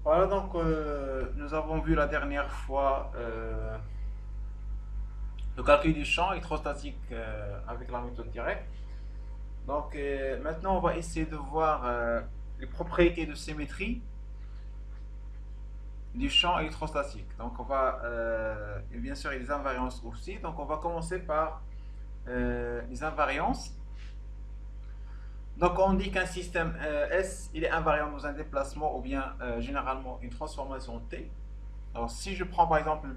Voilà, donc nous avons vu la dernière fois le calcul du champ électrostatique avec la méthode directe. Donc maintenant, on va essayer de voir les propriétés de symétrie du champ électrostatique. Donc on va, et bien sûr, il y a des invariances aussi. Donc on va commencer par les invariances. Donc on dit qu'un système S, il est invariant dans un déplacement ou bien généralement une transformation T. Alors, si je prends par exemple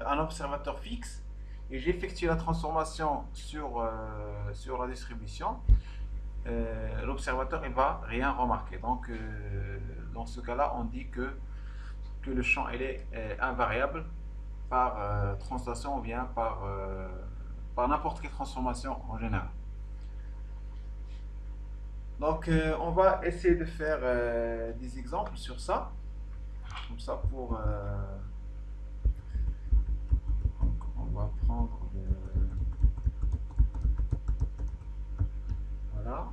un observateur fixe et j'effectue la transformation sur la distribution, l'observateur ne va rien remarquer. Donc, dans ce cas-là, on dit que le champ il est invariable par translation ou bien par n'importe quelle transformation en général. Donc, on va essayer de faire des exemples sur ça, comme ça pour. Donc, on va prendre voilà.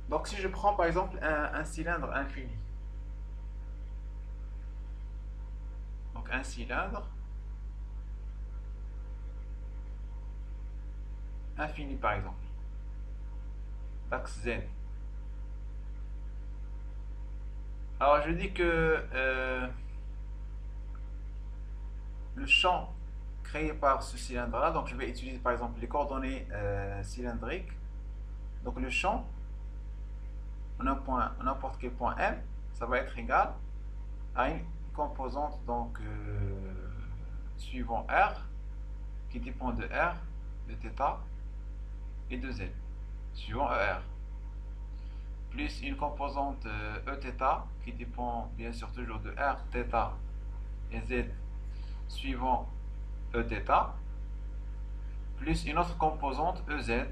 Donc si je prends par exemple un cylindre infini, donc un cylindre infini par exemple, l'axe Z. Alors je dis que le champ créé par ce cylindre-là, donc je vais utiliser par exemple les coordonnées cylindriques. Donc le champ, en un point, n'importe quel point M, ça va être égal à une composante donc suivant R, qui dépend de R, de θ et de Z, suivant ER, plus une composante Eθ qui dépend bien sûr toujours de R, θ et Z suivant Eθ, plus une autre composante EZ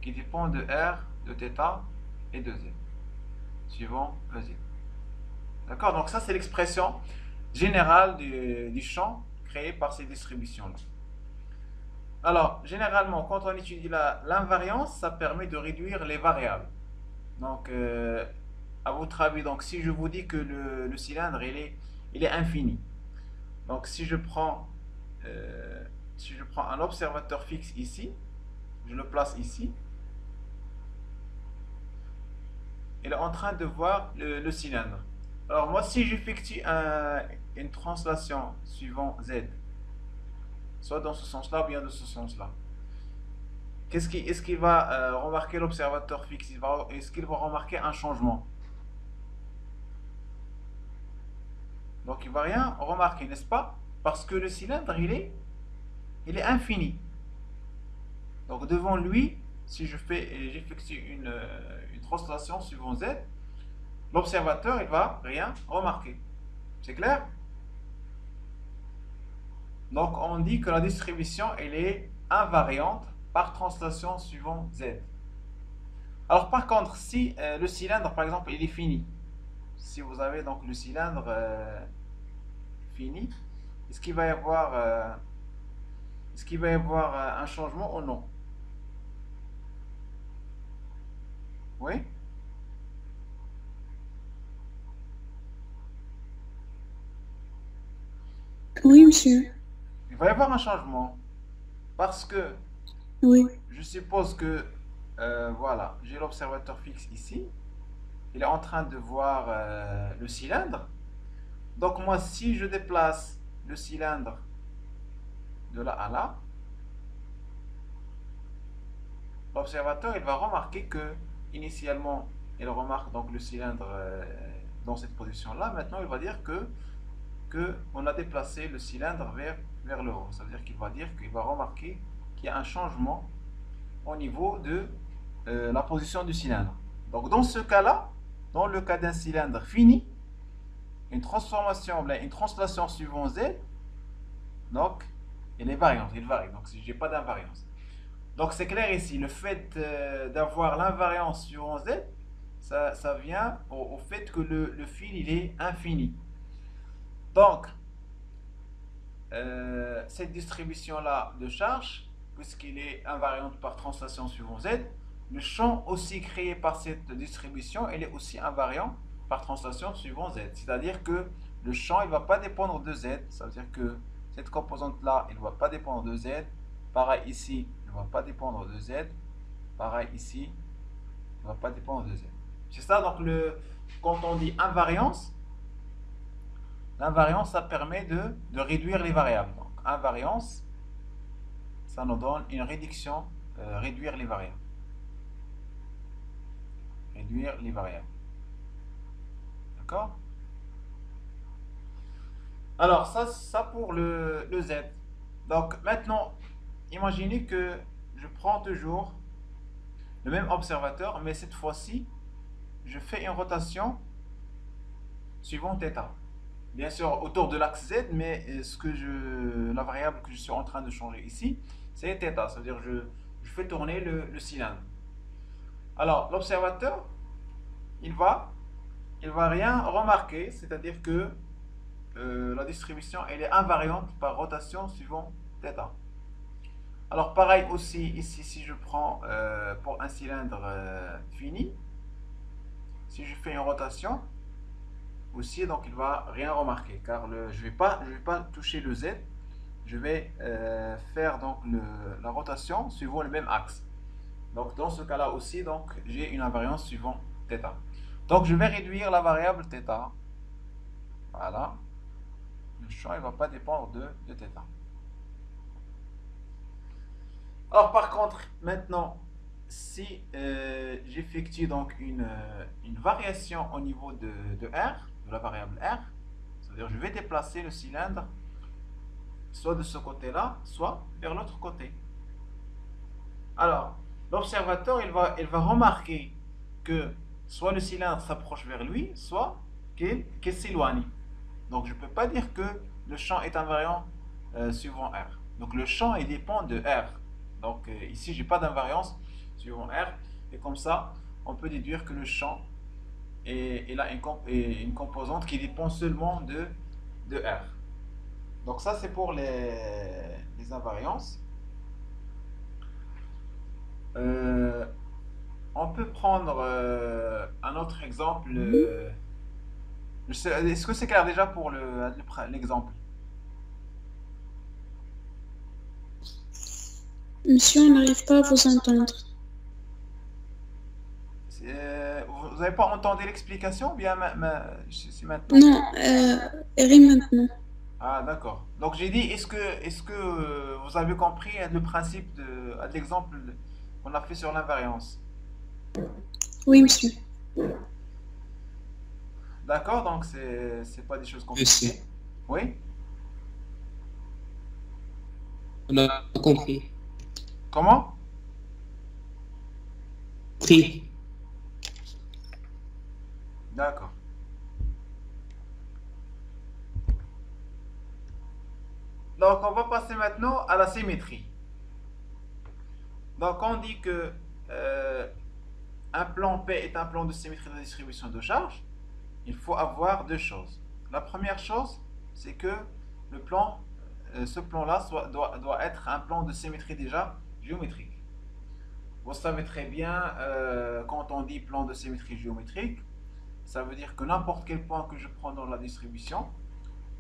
qui dépend de R, de θ et de Z suivant EZ. D'accord? Donc ça c'est l'expression générale du champ créé par ces distributions-là. Alors, généralement, quand on étudie l'invariance, ça permet de réduire les variables. Donc, à votre avis, donc, si je vous dis que le cylindre il est infini, donc si je prends un observateur fixe ici, je le place ici, il est en train de voir le cylindre. Alors moi, si j'effectue une translation suivant Z, soit dans ce sens-là ou bien dans ce sens-là, est-ce qu'il va remarquer l'observateur fixe? Est-ce qu'il va remarquer un changement? Donc il ne va rien remarquer, n'est-ce pas? Parce que le cylindre, il est infini. Donc devant lui, si j'effectue une translation suivant Z, l'observateur, il ne va rien remarquer. C'est clair? Donc on dit que la distribution, elle est invariante par translation suivant Z. Alors par contre, si le cylindre, par exemple, il est fini, si vous avez donc le cylindre fini, est-ce qu'il va y avoir, un changement ou non? Oui? Oui, monsieur. Il va y avoir un changement parce que Oui. je suppose que voilà, j'ai l'observateur fixe ici, il est en train de voir le cylindre. Donc moi, si je déplace le cylindre de là à là, l'observateur il va remarquer que initialement il remarque donc le cylindre dans cette position là. Maintenant il va dire que on a déplacé le cylindre vers le haut. Ça veut dire qu'il va remarquer qu'il y a un changement au niveau de la position du cylindre. Donc dans ce cas là, dans le cas d'un cylindre fini, une translation suivant Z, donc elle est variante, il varie. Donc si j'ai pas d'invariance. Donc c'est clair ici, le fait d'avoir l'invariance sur Z, ça vient au fait que le fil il est infini. Donc, cette distribution-là de charge, puisqu'il est invariante par translation suivant Z, le champ aussi créé par cette distribution, il est aussi invariant par translation suivant z. C'est-à-dire que le champ, il ne va pas dépendre de z. Ça veut dire que cette composante-là, il ne va pas dépendre de z. Pareil ici, il ne va pas dépendre de z. Pareil ici, il ne va pas dépendre de z. C'est ça, donc, quand on dit invariance, l'invariance, ça permet de réduire les variables. Donc, invariance, ça nous donne une réduction, réduire les variables. Réduire les variables. D'accord? Alors, ça pour le z. Donc, maintenant, imaginez que je prends toujours le même observateur, mais cette fois-ci, je fais une rotation suivant θ. Bien sûr, autour de l'axe z, mais la variable que je suis en train de changer ici, c'est θ. Ça veut dire que je fais tourner le cylindre. Alors, l'observateur, il va rien remarquer, c'est-à-dire que la distribution elle est invariante par rotation suivant θ. Alors pareil aussi ici, si je prends pour un cylindre fini, si je fais une rotation aussi, donc il va rien remarquer car je vais pas toucher le z, je vais faire donc la rotation suivant le même axe. Donc dans ce cas-là aussi, donc j'ai une invariance suivant θ. Donc je vais réduire la variable θ. Voilà. Le champ il ne va pas dépendre de θ. Alors par contre, maintenant, si j'effectue donc une variation au niveau de R, de la variable R, c'est-à-dire je vais déplacer le cylindre soit de ce côté-là, soit vers l'autre côté. Alors, l'observateur, il va remarquer que soit le cylindre s'approche vers lui, soit qu'il s'éloigne. Donc je ne peux pas dire que le champ est invariant suivant R. Donc le champ il dépend de R. Donc ici, j'ai pas d'invariance suivant R. Et comme ça, on peut déduire que le champ il a une composante qui dépend seulement de R. Donc ça, c'est pour les invariances. On peut prendre un autre exemple. Est-ce que c'est clair déjà pour l'exemple? Monsieur, on n'arrive pas à vous entendre. Vous n'avez pas entendu l'explication ou bien c'est maintenant? Non, Eri maintenant. Ah, d'accord. Donc j'ai dit, est-ce que vous avez compris le principe de l'exemple qu'on a fait sur l'invariance? Oui, monsieur. D'accord, donc c'est pas des choses compliquées. Oui? On a compris. Comment? Compris. D'accord. Donc on va passer maintenant à la symétrie. Donc on dit que un plan P est un plan de symétrie de la distribution de charge. Il faut avoir deux choses. La première chose, c'est que ce plan-là doit être un plan de symétrie déjà géométrique. Vous savez très bien, quand on dit plan de symétrie géométrique, ça veut dire que n'importe quel point que je prends dans la distribution,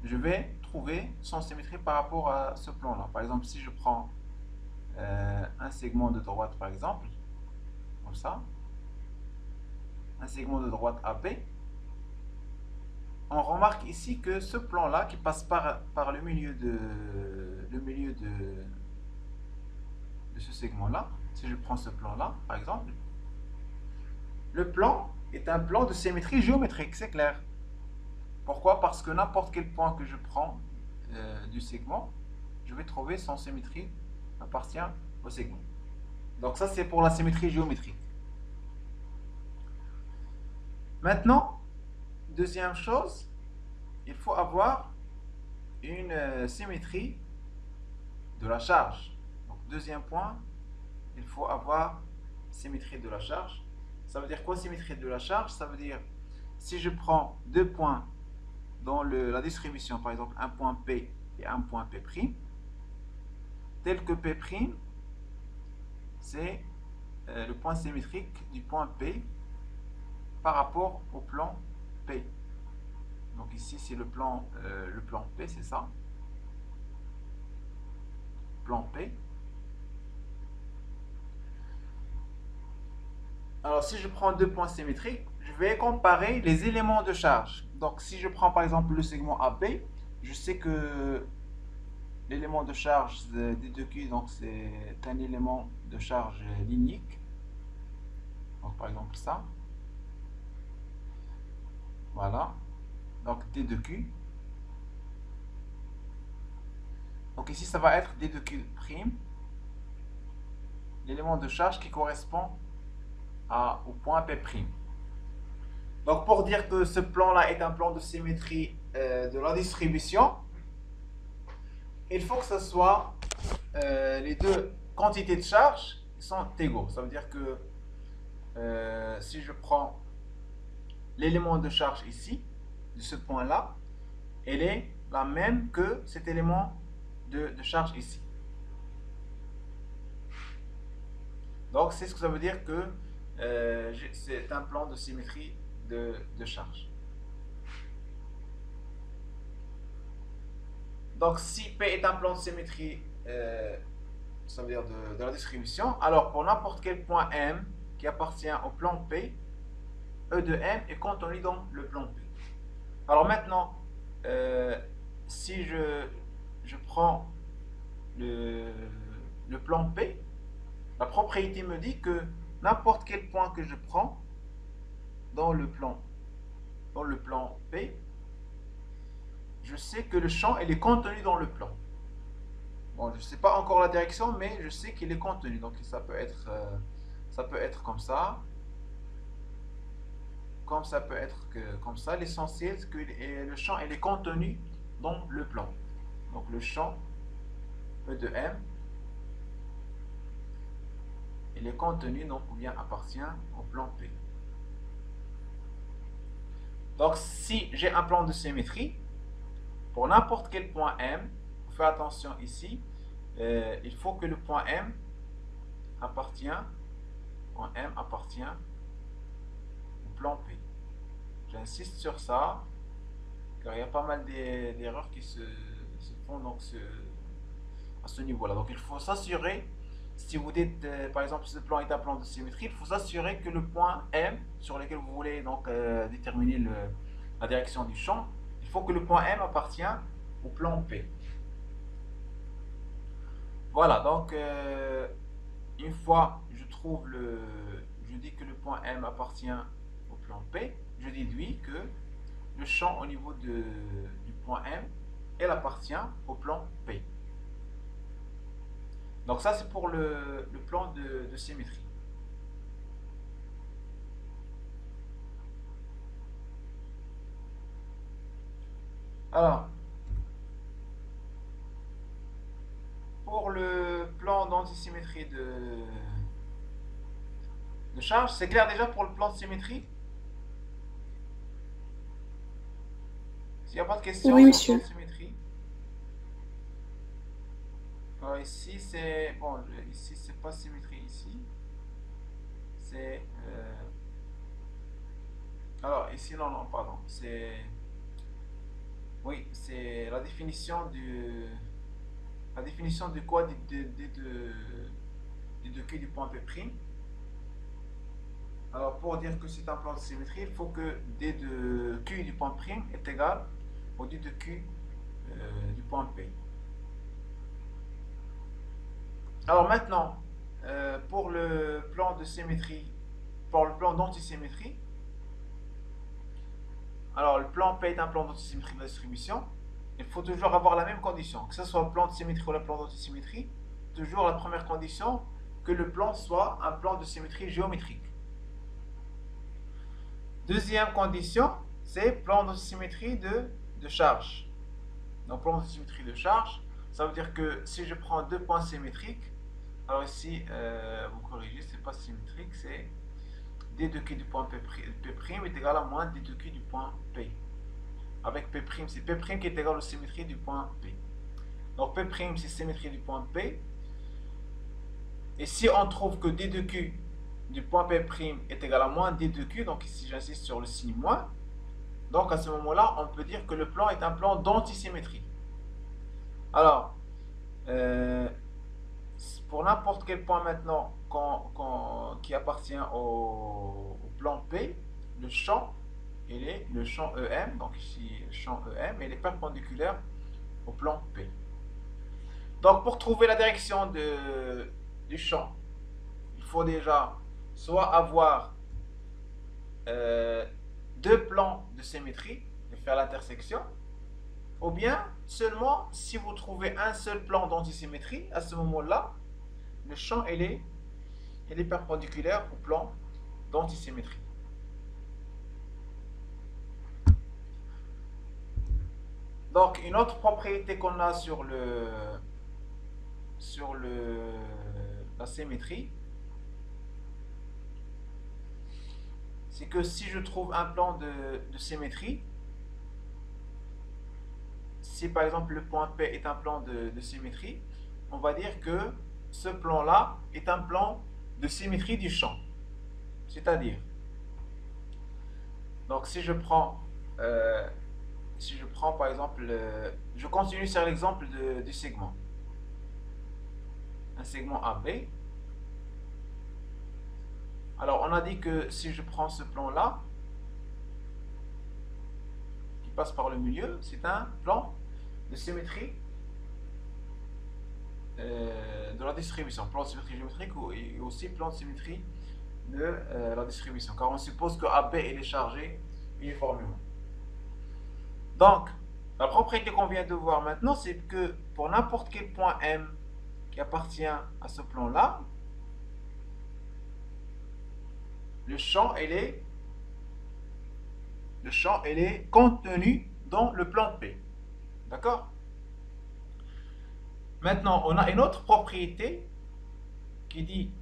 je vais trouver son symétrie par rapport à ce plan-là. Par exemple, si je prends un segment de droite, par exemple, comme ça, un segment de droite AB, on remarque ici que ce plan-là, qui passe par le milieu de ce segment-là, si je prends ce plan-là, par exemple, le plan est un plan de symétrie géométrique, c'est clair. Pourquoi? Parce que n'importe quel point que je prends du segment, je vais trouver son symétrie appartient au segment. Donc ça, c'est pour la symétrie géométrique. Maintenant, deuxième chose, il faut avoir une symétrie de la charge. Donc, deuxième point, il faut avoir symétrie de la charge. Ça veut dire quoi, symétrie de la charge? Ça veut dire, si je prends deux points dans la distribution, par exemple un point P et un point P', tel que P', c'est le point symétrique du point P par rapport au plan P. Donc ici c'est le plan P, c'est ça. Plan P. Alors si je prends deux points symétriques, je vais comparer les éléments de charge. Donc si je prends par exemple le segment AB, je sais que l'élément de charge des deux Q, donc c'est un élément de charge linéique. Donc par exemple ça. Voilà. Donc D2Q. Donc ici ça va être D2Q', l'élément de charge qui correspond au point P'. Donc pour dire que ce plan-là est un plan de symétrie de la distribution, il faut que ce soit les deux quantités de charge sont égaux. Ça veut dire que si je prends l'élément de charge ici, de ce point-là, elle est la même que cet élément de charge ici. Donc c'est ce que ça veut dire que c'est un plan de symétrie de charge. Donc si P est un plan de symétrie, ça veut dire de la distribution, alors pour n'importe quel point M qui appartient au plan P, E de M est contenu dans le plan P. Alors maintenant, si je prends le plan P, la propriété me dit que n'importe quel point que je prends dans le plan P, je sais que le champ il est contenu dans le plan. Bon, je ne sais pas encore la direction, mais je sais qu'il est contenu. Donc ça peut être comme ça, comme ça peut être comme ça. L'essentiel, c'est que le champ il est contenu dans le plan. Donc le champ E de M, il est contenu, donc ou bien appartient au plan P. Donc si j'ai un plan de symétrie, pour n'importe quel point M, faites attention ici, il faut que le point M appartient au plan P. J'insiste sur ça, car il y a pas mal d'erreurs qui se font donc à ce niveau-là. Donc il faut s'assurer, si vous dites par exemple ce plan est un plan de symétrie, il faut s'assurer que le point M sur lequel vous voulez donc déterminer la direction du champ, il faut que le point M appartient au plan P. Voilà, donc une fois je dis que le point M appartient au plan P, je déduis que le champ au niveau du point M, elle appartient au plan P. Donc ça c'est pour le plan de symétrie. Alors, pour le plan d'antisymétrie de charge, c'est clair déjà pour le plan de symétrie? S'il n'y a pas de questions Oui, sur le monsieur. plan de symétrie. Alors ici c'est bon, ici c'est pas symétrie ici. C'est alors ici non pardon, c'est oui, c'est la définition de quoi des deux Q du point P'. Alors pour dire que c'est un plan de symétrie, il faut que D de Q du point P' est égal au D de Q du point P. Alors maintenant, pour le plan de symétrie, pour le plan d'antisymétrie, alors le plan P est un plan d'antisymétrie de la distribution, il faut toujours avoir la même condition, que ce soit le plan de symétrie ou le plan d'antisymétrie, toujours la première condition, que le plan soit un plan de symétrie géométrique. Deuxième condition, c'est plan de symétrie de charge. Donc plan de symétrie de charge, ça veut dire que si je prends deux points symétriques, alors ici, vous corrigez, c'est pas symétrique, c'est D de Q du point P' est égal à moins D de Q du point P. Avec P', c'est P' qui est égal aux symétries du point P. Donc P' c'est symétrie du point P. Et si on trouve que D de Q du point P' est égal à moins D de Q, donc ici j'insiste sur le signe moins, Donc à ce moment-là, on peut dire que le plan est un plan d'antisymétrie. Alors, pour n'importe quel point maintenant qui appartient au plan P, le champ, il est le champ EM, donc ici le champ EM, il est perpendiculaire au plan P. Donc pour trouver la direction du champ, il faut déjà soit avoir deux plans de symétrie et faire l'intersection, ou bien seulement si vous trouvez un seul plan d'antisymétrie, à ce moment-là, le champ il est perpendiculaire au plan d'antisymétrie. Donc une autre propriété qu'on a sur la symétrie, c'est que si je trouve un plan de symétrie, si par exemple le point P est un plan de symétrie, on va dire que ce plan-là est un plan de symétrie du champ. C'est-à-dire, donc si je prends par exemple, je continue sur l'exemple du segment. Un segment AB. Alors on a dit que si je prends ce plan-là, qui passe par le milieu, c'est un plan de symétrie de la distribution. Plan de symétrie géométrique et aussi plan de symétrie de la distribution. Car on suppose que AB est chargé uniformément. Donc, la propriété qu'on vient de voir maintenant, c'est que pour n'importe quel point M qui appartient à ce plan-là, le champ il est contenu dans le plan P. D'accord? Maintenant, on a une autre propriété qui dit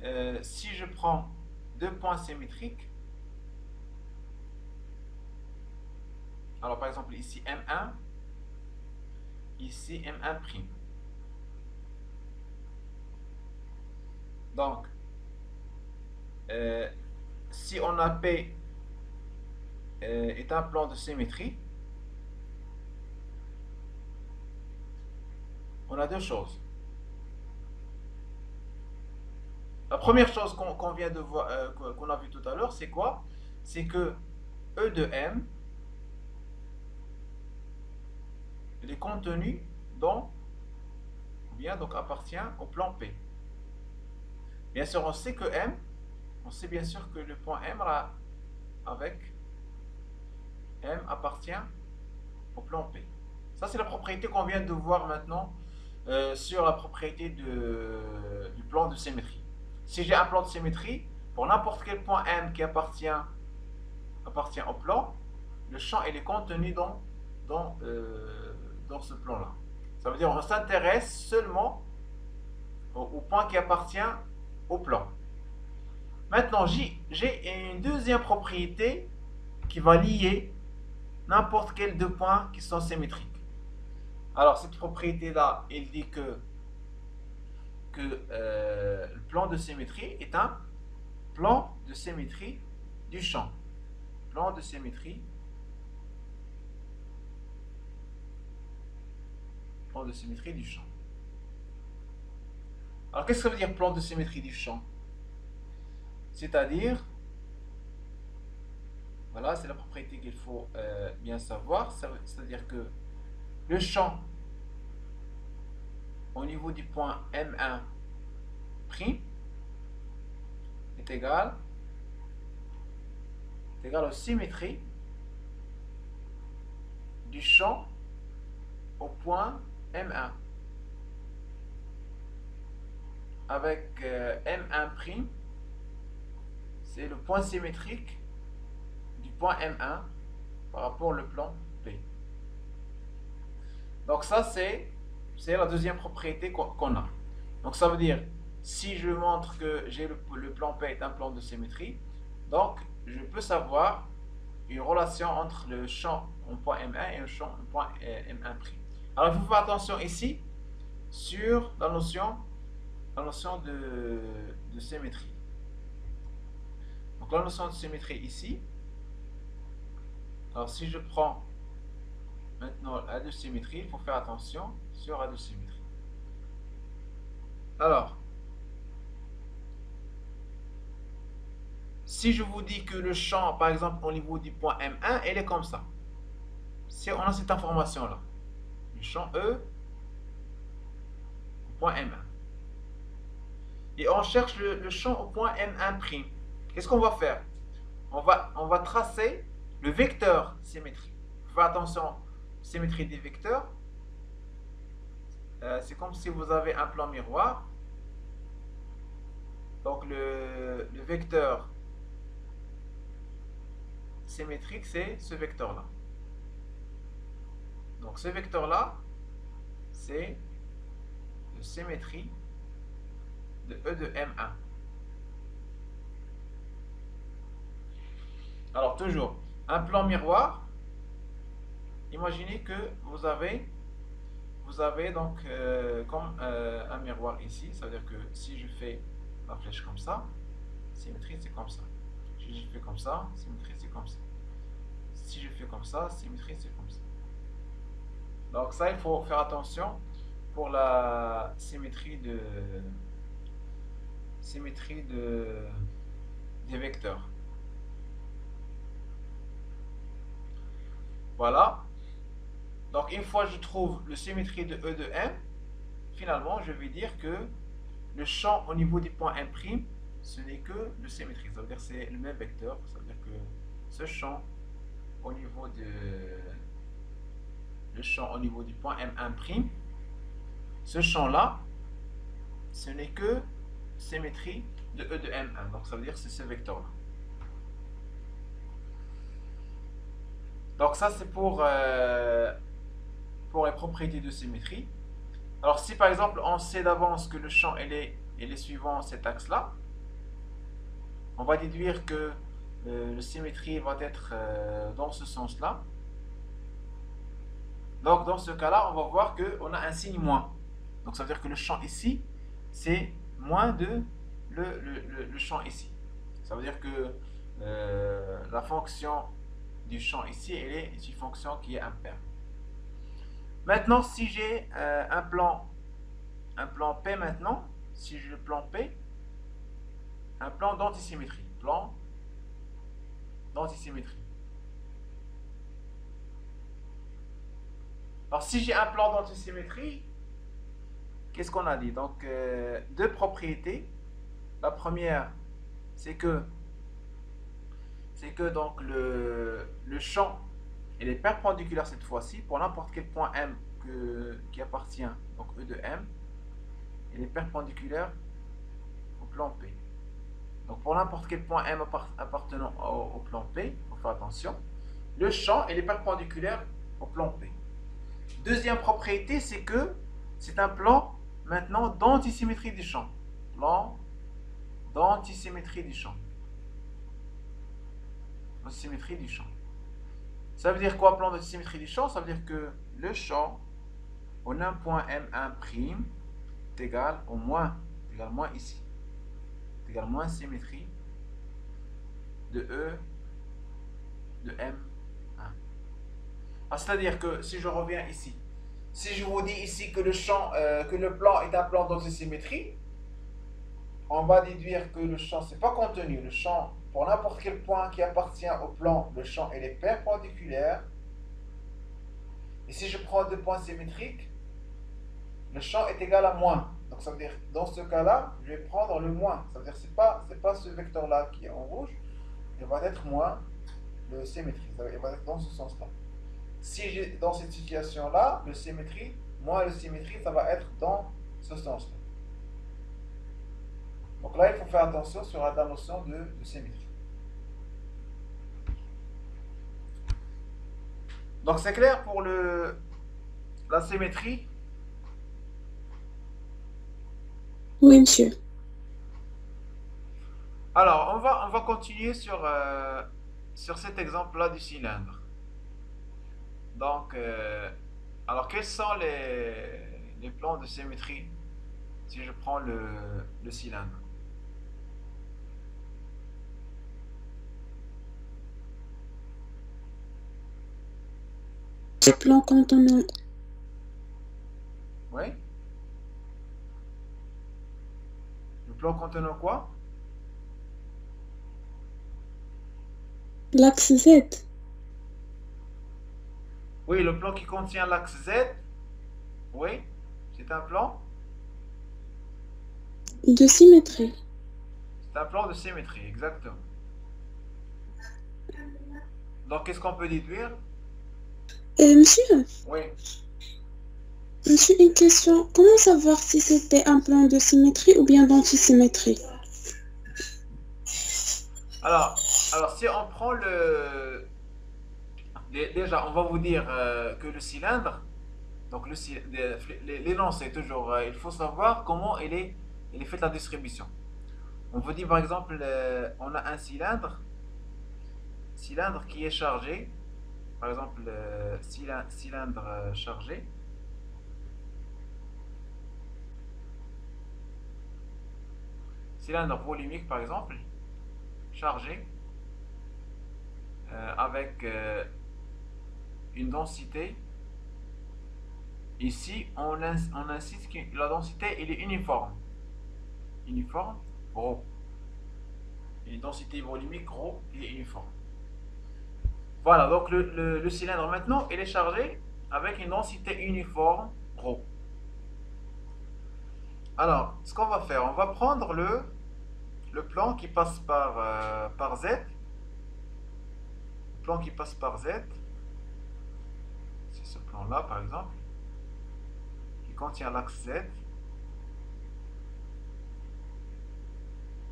si je prends deux points symétriques, alors par exemple ici M1, ici M1'. Donc, si on a P est un plan de symétrie, on a deux choses. La première chose qu'on vient de voir, qu'on a vu tout à l'heure, c'est quoi? C'est que E de M, il est contenu dans, ou bien donc appartient au plan P. Bien sûr, on sait que M, on sait bien sûr que le point M avec M appartient au plan P. Ça, c'est la propriété qu'on vient de voir maintenant sur la propriété du plan de symétrie. Si j'ai un plan de symétrie, pour n'importe quel point M qui appartient au plan, le champ il est contenu dans ce plan-là. Ça veut dire qu'on s'intéresse seulement au point qui appartient au plan. Maintenant, j'ai une deuxième propriété qui va lier n'importe quel deux points qui sont symétriques. Alors, cette propriété-là, il dit que le plan de symétrie est un plan de symétrie du champ. Plan de symétrie. Plan de symétrie du champ. Alors, qu'est-ce que ça veut dire plan de symétrie du champ? C'est-à-dire, voilà, c'est la propriété qu'il faut bien savoir. C'est-à-dire que le champ au niveau du point M1' est égal aux symétries du champ au point M1 avec M1', c'est le point symétrique du point M1 par rapport au plan P. Donc ça c'est la deuxième propriété qu'on a. Donc ça veut dire, si je montre que j'ai le plan P est un plan de symétrie, donc je peux savoir une relation entre le champ en point M1 et le champ en point M1'. Alors il faut faire attention ici sur la notion de symétrie. Donc la notion de symétrie ici, Alors, si je prends maintenant la de symétrie, il faut faire attention sur la de symétrie. Alors, si je vous dis que le champ, par exemple, au niveau du point M1, il est comme ça. Si on a cette information-là, le champ E au point M1. Et on cherche le champ au point M1'. Qu'est-ce qu'on va faire? On va tracer le vecteur symétrique. Faites attention, symétrie des vecteurs. C'est comme si vous avez un plan miroir. Donc le vecteur symétrique, c'est ce vecteur-là. Donc ce vecteur-là, c'est la symétrie de E de M1. Alors toujours, un plan miroir, imaginez que vous avez donc comme un miroir ici, ça veut dire que si je fais la flèche comme ça, symétrie c'est comme ça. Si je fais comme ça, symétrie c'est comme ça. Si je fais comme ça, symétrie c'est comme ça. Donc ça, il faut faire attention pour la symétrie des vecteurs. Voilà. Donc une fois que je trouve la symétrie de E de M, finalement je vais dire que le champ au niveau du point M', ce n'est que le symétrie. Ça veut dire que c'est le même vecteur. Ça veut dire que ce champ au niveau du point M1', ce champ-là, ce n'est que symétrie de E de M1. Donc ça veut dire que c'est ce vecteur-là. Donc ça c'est pour les propriétés de symétrie. Alors si par exemple on sait d'avance que le champ il est suivant cet axe-là, on va déduire que la symétrie va être dans ce sens-là. Donc dans ce cas-là, on va voir qu'on a un signe moins. Donc ça veut dire que le champ ici, c'est moins de le champ ici. Ça veut dire que la fonction du champ ici, elle est une fonction qui est impaire. Maintenant, si j'ai un plan P maintenant, si j'ai le plan P, un plan d'antisymétrie. Plan d'antisymétrie. Alors, si j'ai un plan d'antisymétrie, qu'est-ce qu'on a dit? Donc, deux propriétés. La première, c'est que donc le champ il est perpendiculaire cette fois-ci pour n'importe quel point M qui appartient, donc E de M, il est perpendiculaire au plan P. Donc pour n'importe quel point M appartenant au plan P, il faut faire attention, le champ il est perpendiculaire au plan P. Deuxième propriété, c'est que c'est un plan maintenant d'antisymétrie du champ. Plan d'antisymétrie du champ. Symétrie du champ. Ça veut dire quoi, plan de symétrie du champ? Ça veut dire que le champ on a un point M1' est égal au moins, ici, est égal moins symétrie de E de M1. C'est-à-dire que si je reviens ici, si je vous dis ici que le plan est un plan d'antisymétrie, on va déduire que le champ c'est pas contenu. Le champ pour n'importe quel point qui appartient au plan, le champ il est perpendiculaire. Et si je prends deux points symétriques, le champ est égal à moins. Donc ça veut dire dans ce cas-là, je vais prendre le moins. Ça veut dire c'est pas ce vecteur-là qui est en rouge, il va être moins le symétrie. Il va être dans ce sens-là. Si j'ai dans cette situation-là, le symétrie, moins le symétrie, ça va être dans ce sens-là. Donc là, il faut faire attention sur la notion de symétrie. Donc c'est clair pour la symétrie? Oui, monsieur. Alors, on va continuer sur cet exemple-là du cylindre. Donc, alors quels sont les plans de symétrie si je prends le cylindre? Le plan contenant Oui. Le plan contenant quoi? l'axe Z Oui, le plan qui contient l'axe Z. Oui. C'est un plan. de symétrie. C'est un plan de symétrie, exactement. Donc, qu'est-ce qu'on peut déduire? Monsieur, Oui. monsieur, une question. Comment savoir si c'était un plan de symétrie ou bien d'antisymétrie? Alors, si on prend déjà, on va vous dire que le cylindre, donc l'énoncé toujours, il faut savoir comment il est faite la distribution. On vous dit par exemple, on a un cylindre qui est chargé, par exemple, cylindre chargé, cylindre volumique par exemple, chargé, avec une densité. Ici, on insiste que la densité elle est uniforme. Uniforme, rho. Une densité volumique rho est uniforme. Voilà, donc le cylindre maintenant, il est chargé avec une densité uniforme rho. Alors, ce qu'on va faire, on va prendre le plan qui passe par Z. Le plan qui passe par Z, c'est ce plan-là par exemple, qui contient l'axe Z.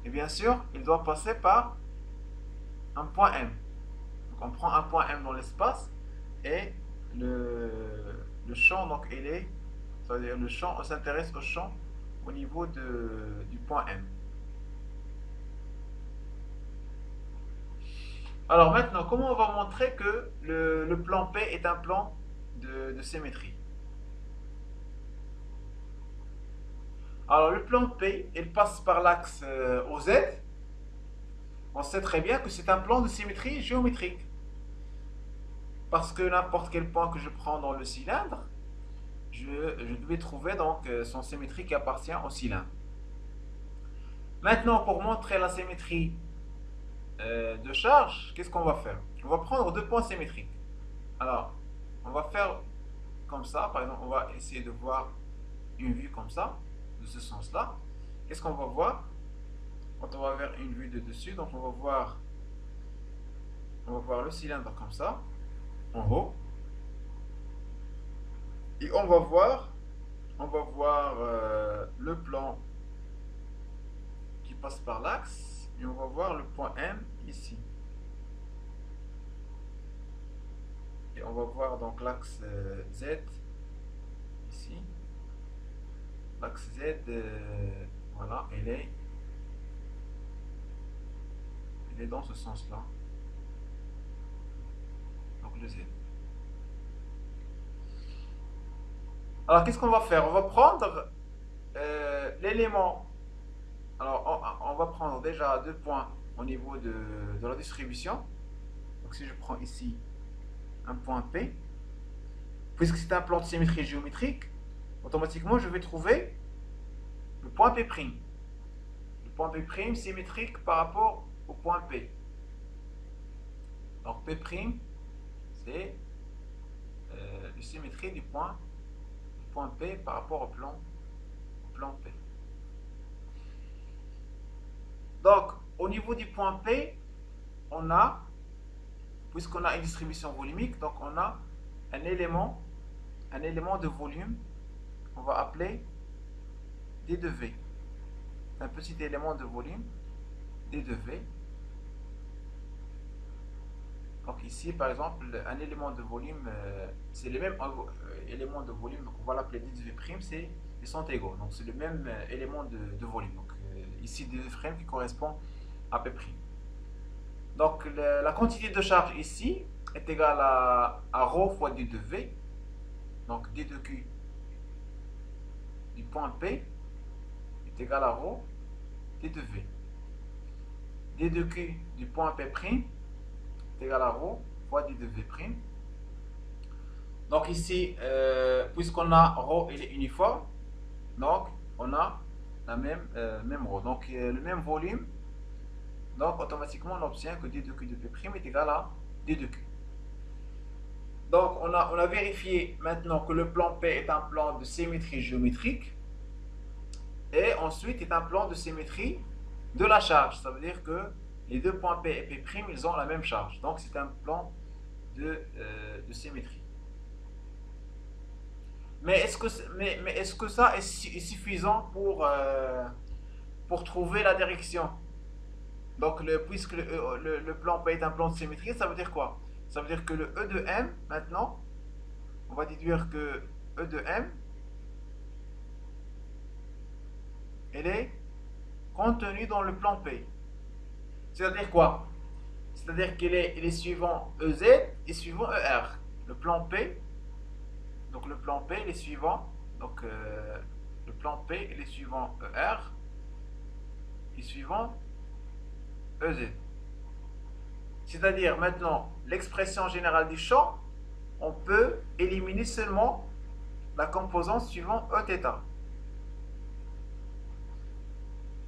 Et bien sûr, il doit passer par un point M. Donc on prend un point M dans l'espace et le champ, donc il est, c'est-à-dire le champ, on s'intéresse au champ au niveau du point M. Alors maintenant, comment on va montrer que le plan P est un plan de symétrie? Alors le plan P, il passe par l'axe OZ. On sait très bien que c'est un plan de symétrie géométrique. Parce que n'importe quel point que je prends dans le cylindre, je devais trouver donc son symétrie qui appartient au cylindre. Maintenant, pour montrer la symétrie de charge, qu'est-ce qu'on va faire? On va prendre deux points symétriques. Alors, on va faire comme ça. Par exemple, on va essayer de voir une vue comme ça, de ce sens-là. Qu'est-ce qu'on va voir? Quand on va vers une vue de dessus, donc on va voir le cylindre comme ça, en haut. Et on va voir le plan qui passe par l'axe. Et on va voir le point M ici. Et on va voir donc l'axe Z ici. L'axe Z, voilà, il est dans ce sens-là. Donc le Z. Alors qu'est-ce qu'on va faire? On va prendre l'élément. Alors on va prendre déjà deux points au niveau de la distribution. Donc si je prends ici un point P, puisque c'est un plan de symétrie géométrique, automatiquement je vais trouver le point P'. Le point P' symétrique par rapport au point P. Donc P', c'est la symétrie du point P par rapport au plan P. Donc, au niveau du point P, on a, puisqu'on a une distribution volumique, donc on a un élément de volume qu'on va appeler D de V. Un petit élément de volume D de V. Donc ici, par exemple, un élément de volume, c'est le même élément de volume, donc on va l'appeler D de V', ils sont égaux. Donc c'est le même élément de volume. Donc ici, D de V' qui correspond à P'. Donc la quantité de charge ici est égale à ρ fois D de V. Donc D de Q du point P est égal à ρ D de V. D de Q du point P' est égal à ρ fois D de V'. Donc ici, puisqu'on a ρ, il est uniforme, donc on a la même ρ. Donc le même volume, donc automatiquement on obtient que d de q de p' est égal à d de q. Donc on a vérifié maintenant que le plan P est un plan de symétrie géométrique et ensuite est un plan de symétrie de la charge. Ça veut dire que les deux points P et P', ils ont la même charge. Donc c'est un plan de symétrie. Mais est-ce que ça est suffisant pour trouver la direction? Donc, puisque le plan P est un plan de symétrie, ça veut dire quoi? Ça veut dire que le E de M, maintenant, on va déduire que E de M, elle est contenue dans le plan P. C'est-à-dire quoi? C'est-à-dire qu'il est suivant EZ et suivant ER. Le plan P, donc le plan P, il est suivant, donc le plan P, il est suivant ER et suivant EZ. C'est-à-dire maintenant, l'expression générale du champ, on peut éliminer seulement la composante suivant Eθ.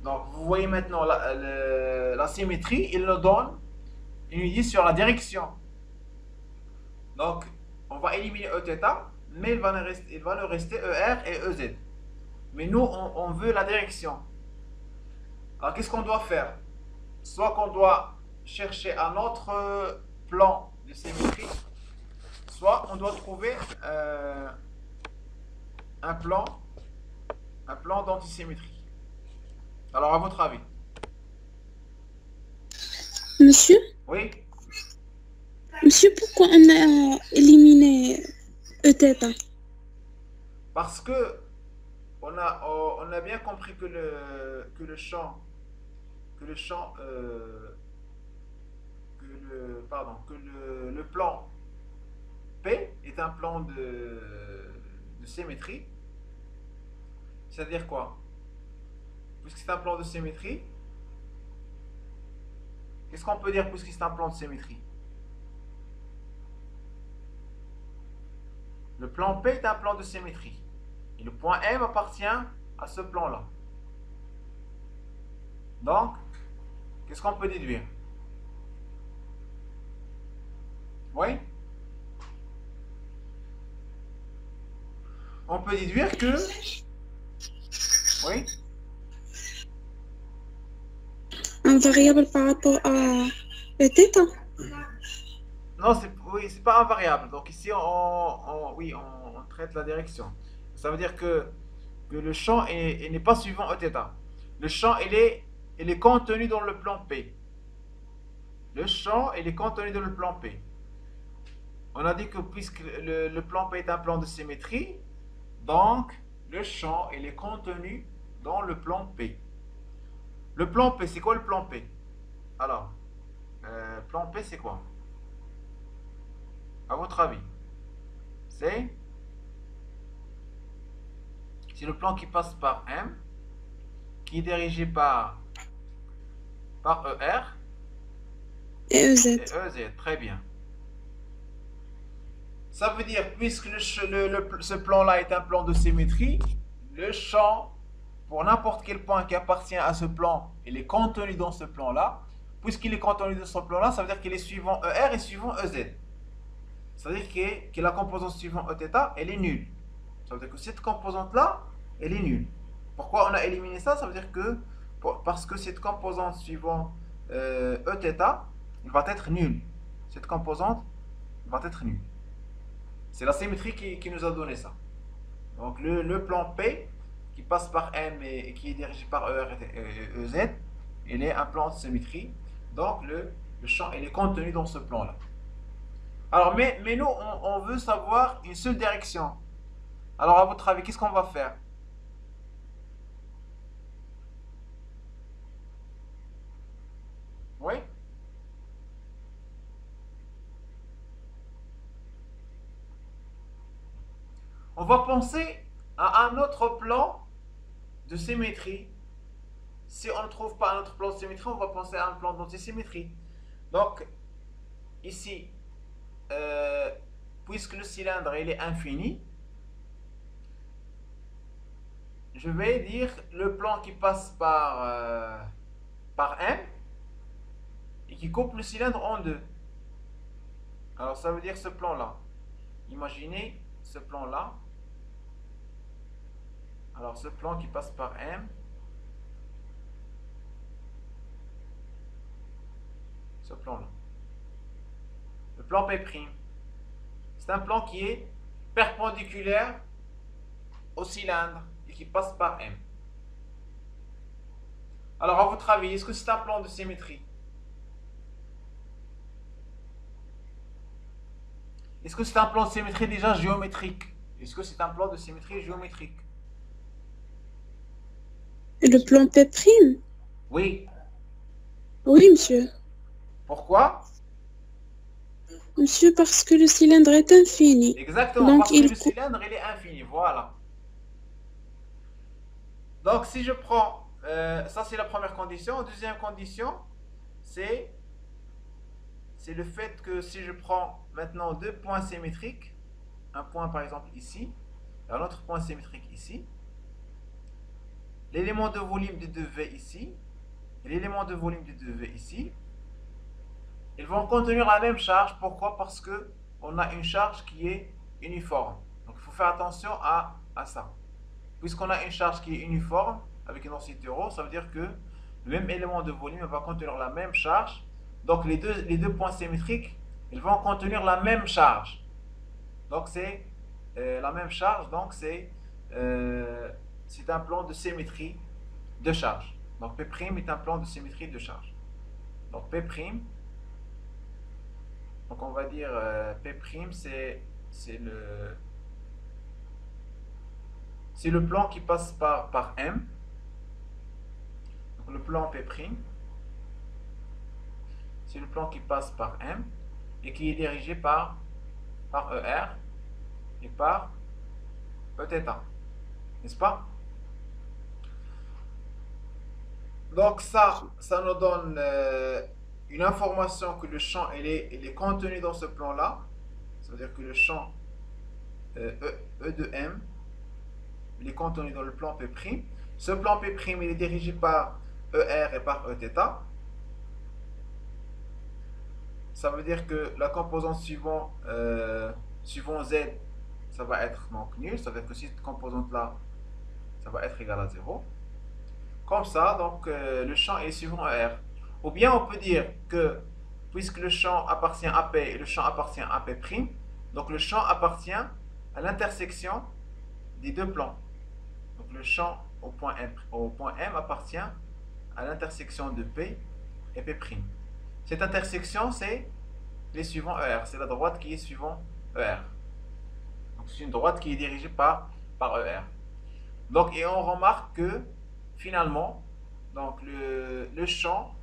Donc vous voyez maintenant la symétrie, il nous donne une idée sur la direction. Donc on va éliminer Eθ, mais il va nous rester ER et EZ. Mais nous, on veut la direction. Alors qu'est-ce qu'on doit faire? Soit qu'on doit chercher un autre plan de symétrie, soit on doit trouver un plan d'antisymétrie. Alors à votre avis? Monsieur, Oui? monsieur, pourquoi on a éliminé Eθ? Parce que on a bien compris que le champ plan P est un plan de symétrie. C'est-à-dire quoi? Puisque c'est un plan de symétrie, qu'est-ce qu'on peut dire puisque c'est un plan de symétrie? Le plan P est un plan de symétrie. Et le point M appartient à ce plan-là. Donc, qu'est-ce qu'on peut déduire? Oui? On peut déduire que... Oui? Un variable par rapport à Eθ? Non, c'est pas un variable. Donc ici, on traite la direction. Ça veut dire que le champ n'est pas suivant Eθ. Le champ, il est contenu dans le plan P. Le champ, il est contenu dans le plan P. On a dit que puisque le plan P est un plan de symétrie, donc le champ, il est contenu dans le plan P. Le plan P, c'est quoi le plan P? Alors, plan P, c'est quoi? À votre avis? C'est le plan qui passe par M, qui est dirigé par ER Et EZ. et EZ. Très bien. Ça veut dire, puisque ce plan-là est un plan de symétrie, le champ, pour n'importe quel point qui appartient à ce plan, il est contenu dans ce plan-là. Puisqu'il est contenu dans ce plan-là, ça veut dire qu'il est suivant ER et suivant EZ. Ça veut dire que la composante suivant Eθ, elle est nulle. Ça veut dire que cette composante-là, elle est nulle. Pourquoi on a éliminé ça? Ça veut dire que parce que cette composante suivant Eθ, elle va être nulle. Cette composante va être nulle. C'est la symétrie qui nous a donné ça. Donc le plan P qui passe par M et qui est dirigé par ER et EZ, il est un plan de symétrie. Donc le champ il est contenu dans ce plan-là. Alors mais nous on veut savoir une seule direction. Alors à votre avis, qu'est-ce qu'on va faire? Oui? On va penser à un autre plan de symétrie. Si on ne trouve pas un autre plan de symétrie, on va penser à un plan d'antisymétrie. Donc, ici, puisque le cylindre il est infini, je vais dire le plan qui passe par M et qui coupe le cylindre en deux. Alors ça veut dire ce plan-là. Imaginez ce plan-là. Alors ce plan qui passe par M. Ce plan-là. Le plan P'. C'est un plan qui est perpendiculaire au cylindre et qui passe par M. Alors à votre avis, est-ce que c'est un plan de symétrie? Est-ce que c'est un plan de symétrie déjà géométrique? Est-ce que c'est un plan de symétrie géométrique? Le plan P'? Oui. Oui, monsieur. Pourquoi? Monsieur, parce que le cylindre est infini. Exactement, Donc, parce que le cylindre il est infini, voilà. Donc si je prends, ça c'est la première condition. Deuxième condition, c'est le fait que si je prends maintenant deux points symétriques, un point par exemple ici, et un autre point symétrique ici, l'élément de volume de 2V ici, et l'élément de volume de 2V ici, ils vont contenir la même charge. Pourquoi? Parce que on a une charge qui est uniforme. Donc il faut faire attention à ça. Puisqu'on a une charge qui est uniforme avec une densité ρ, ça veut dire que le même élément de volume va contenir la même charge. Donc les deux points symétriques, ils vont contenir la même charge. Donc c'est la même charge, donc c'est un plan de symétrie de charge. Donc P' est un plan de symétrie de charge. Donc P', donc on va dire P' c'est le plan qui passe par M. Donc le plan P', c'est le plan qui passe par M et qui est dirigé par ER et par Eθ. N'est-ce pas? Donc ça nous donne une information que le champ il est contenu dans ce plan-là. Ça veut dire que le champ E de M il est contenu dans le plan P'. Ce plan P' il est dirigé par ER et par Eθ. Ça veut dire que la composante suivant Z, ça va être donc nul. Ça veut dire que cette composante-là, ça va être égal à 0. Comme ça, donc le champ est suivant ER. Ou bien on peut dire que, puisque le champ appartient à P et le champ appartient à P', donc le champ appartient à l'intersection des deux plans. Donc le champ au point M appartient à l'intersection de P et P'. Cette intersection, c'est les suivants ER. C'est la droite qui est suivant ER. Donc c'est une droite qui est dirigée par ER. Donc, et on remarque que finalement, donc le champ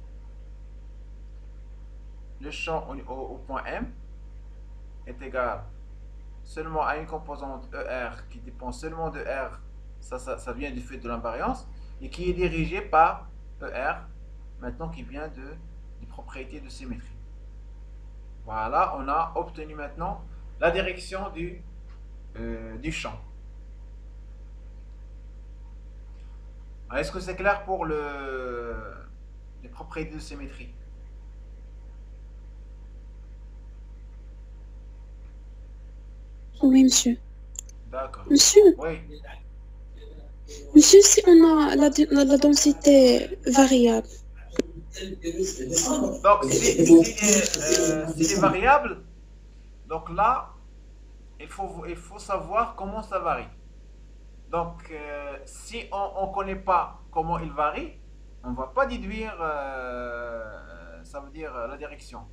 au point M est égal seulement à une composante ER qui dépend seulement de R. Ça vient du fait de l'invariance et qui est dirigée par ER, maintenant qui vient des propriétés de symétrie. Voilà, on a obtenu maintenant la direction du champ. Est-ce que c'est clair pour les propriétés de symétrie? Oui, monsieur. D'accord. Monsieur, Oui. monsieur, si on a la densité variable. Donc, s'il est variable, donc là, il faut savoir comment ça varie. Donc, si on ne connaît pas comment il varie, on ne va pas déduire, ça veut dire la direction.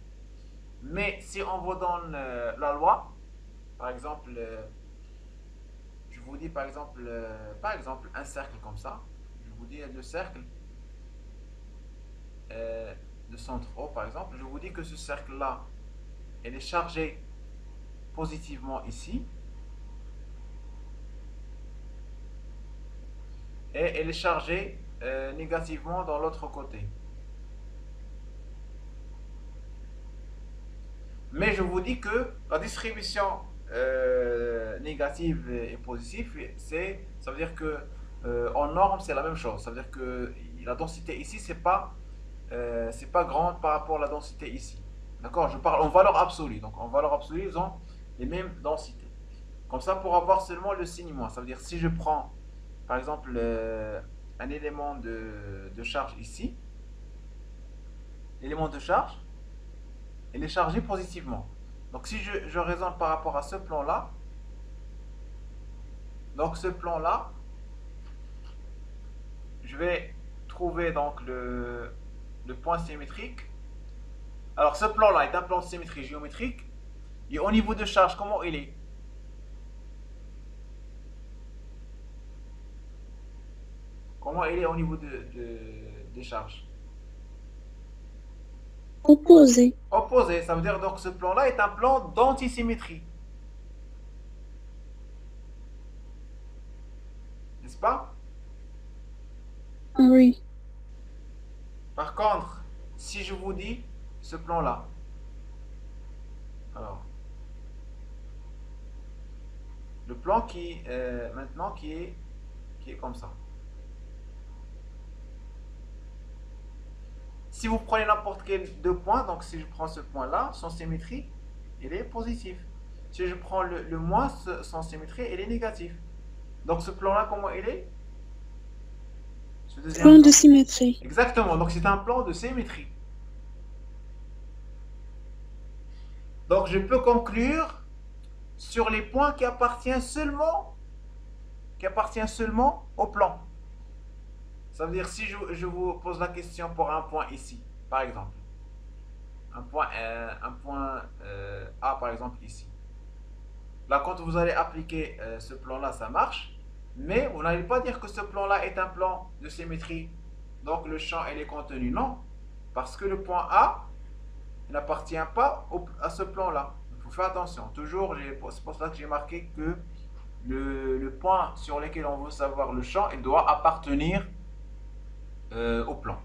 Mais si on vous donne la loi, par exemple, je vous dis par exemple un cercle comme ça, je vous dis le cercle de centre O par exemple, je vous dis que ce cercle-là, il est chargé positivement ici, et elle est chargée négativement dans l'autre côté. Mais je vous dis que la distribution négative et positive, ça veut dire que en norme, c'est la même chose. Ça veut dire que la densité ici, c'est pas grande par rapport à la densité ici. D'accord? Je parle en valeur absolue. Donc en valeur absolue, ils ont les mêmes densités. Comme ça, pour avoir seulement le signe moins. Ça veut dire si je prends, par exemple, un élément de charge ici, l'élément de charge, il est chargé positivement. Donc si je raisonne par rapport à ce plan-là, donc ce plan-là, je vais trouver donc le point symétrique. Alors ce plan-là est un plan de symétrie géométrique. Et au niveau de charge, comment il est? Comment il est au niveau des charges? Opposé. Opposé, ça veut dire donc ce plan-là est un plan d'antisymétrie. N'est-ce pas? Oui. Par contre, si je vous dis ce plan-là, alors, le plan qui, maintenant, qui est comme ça. Si vous prenez n'importe quel deux points, donc si je prends ce point-là, son symétrie, il est positif. Si je prends le moins, son symétrie, il est négatif. Donc ce plan-là, comment il est? Ce deuxième Plan de plan. symétrie. Exactement, donc c'est un plan de symétrie. Donc je peux conclure sur les points qui appartiennent seulement au plan. Ça veut dire si je vous pose la question pour un point ici, par exemple, un point A par exemple ici. Là, quand vous allez appliquer ce plan-là, ça marche, mais vous n'allez pas dire que ce plan-là est un plan de symétrie, donc le champ elle est contenu. Non, parce que le point A n'appartient pas à ce plan-là. Il faut faire attention. Toujours, c'est pour ça que j'ai marqué que le point sur lequel on veut savoir le champ, il doit appartenir au plan.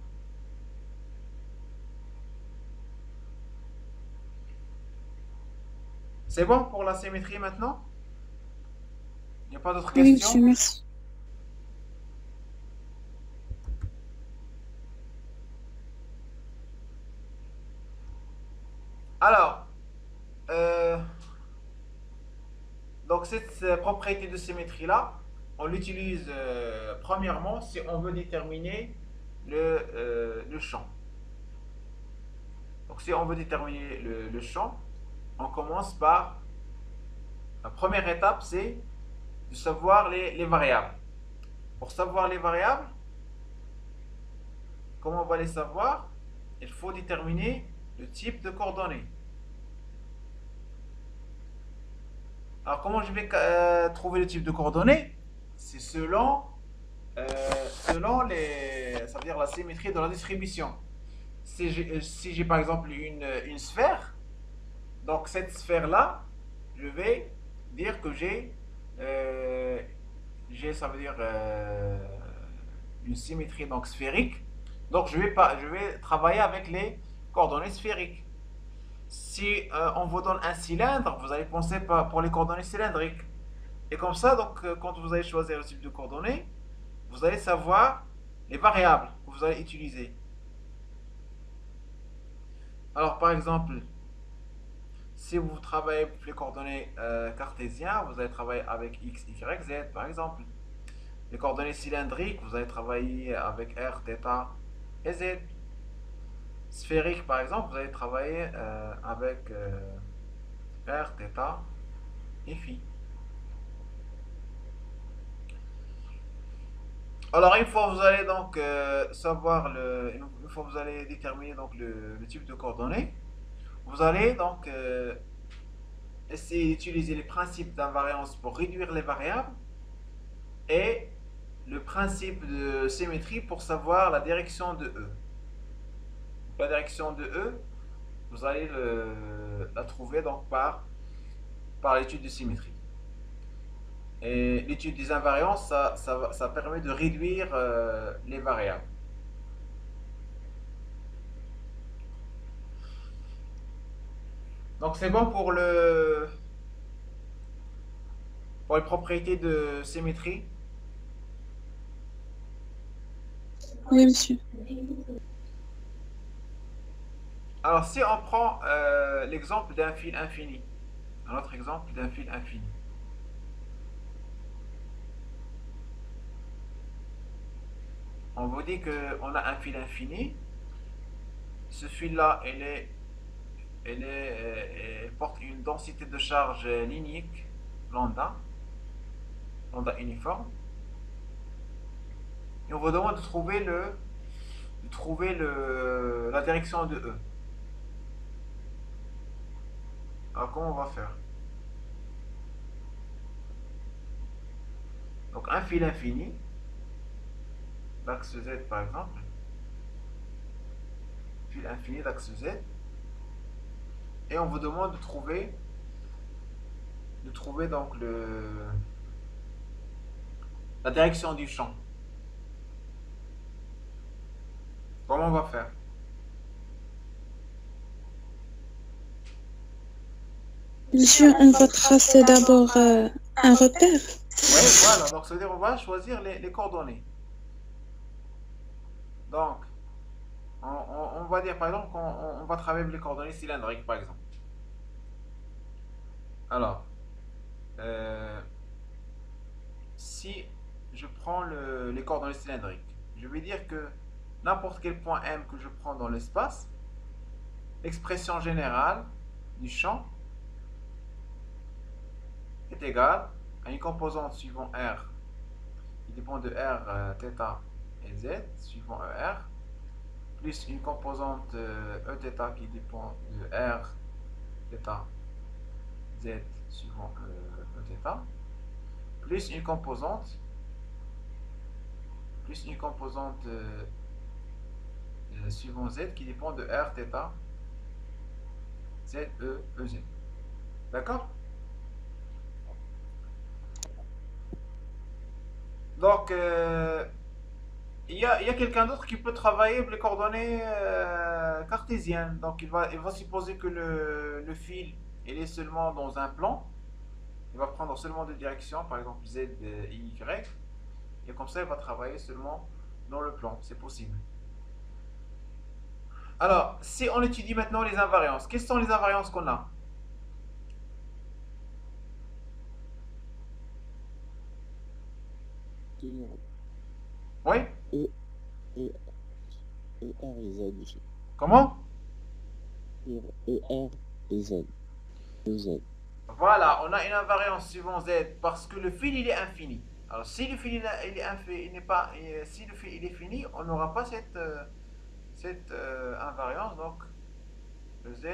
C'est bon pour la symétrie maintenant? Il n'y a pas d'autres Oui, questions? monsieur, merci. Alors, euh, donc cette propriété de symétrie-là, on l'utilise premièrement si on veut déterminer le champ. Donc si on veut déterminer le champ, on commence par, la première étape, c'est de savoir les variables. Pour savoir les variables, comment on va les savoir? Il faut déterminer le type de coordonnées. Alors comment je vais trouver le type de coordonnées? C'est selon ça veut dire la symétrie de la distribution. Si j'ai par exemple une sphère, donc cette sphère-là, je vais dire que ça veut dire une symétrie donc sphérique. Donc je vais travailler avec les coordonnées sphériques. Si on vous donne un cylindre, vous allez penser pour les coordonnées cylindriques. Et comme ça, donc quand vous allez choisir le type de coordonnées, vous allez savoir les variables que vous allez utiliser. Alors par exemple, si vous travaillez avec les coordonnées cartésiennes, vous allez travailler avec x, y, z par exemple. Les coordonnées cylindriques, vous allez travailler avec r, θ et z. Sphérique par exemple, vous allez travailler avec r, θ et phi. Alors une fois vous allez donc une fois vous allez déterminer donc le type de coordonnées, vous allez donc essayer d'utiliser les principes d'invariance pour réduire les variables et le principe de symétrie pour savoir la direction de E. La direction de E, vous allez la trouver donc par l'étude de symétrie. Et l'étude des invariances, ça permet de réduire les variables. Donc c'est bon pour pour les propriétés de symétrie? Oui, monsieur. Alors, si on prend l'exemple d'un fil infini, un autre exemple d'un fil infini. On vous dit qu'on a un fil infini. Ce fil-là, elle porte une densité de charge linéique, lambda uniforme. Et on vous demande de trouver la direction de E. Alors, comment on va faire? Donc, un fil infini, l'axe Z par exemple, fil infini d'axe Z, et on vous demande de trouver donc la direction du champ. Comment on va faire? Monsieur, on va tracer d'abord un repère. Oui, voilà, donc ça veut dire on va choisir les coordonnées. Donc, on va dire par exemple qu'on va travailler avec les coordonnées cylindriques par exemple. Alors, si je prends les coordonnées cylindriques, je vais dire que n'importe quel point M que je prends dans l'espace, l'expression générale du champ est égale à une composante suivant R qui dépend de R, θ et Z suivant ER, plus une composante Eθ qui dépend de R, θ, Z suivant Eθ, plus une composante suivant Z qui dépend de R, θ, Z, E, EZ. D'accord? Donc, il y a quelqu'un d'autre qui peut travailler avec les coordonnées cartésiennes. Donc, il va supposer que le fil il est seulement dans un plan. Il va prendre seulement deux directions, par exemple Z et Y. Et comme ça, il va travailler seulement dans le plan. C'est possible. Alors, si on étudie maintenant les invariances, quelles sont les invariances qu'on a? Oui? E, E, E, R et Z aussi. Comment? E, R et Z. E, Z. Voilà, on a une invariance suivant Z parce que le fil il est infini. Alors si le fil il est infini, il n'est pas, si le fil il est fini, on n'aura pas cette invariance. Donc le Z,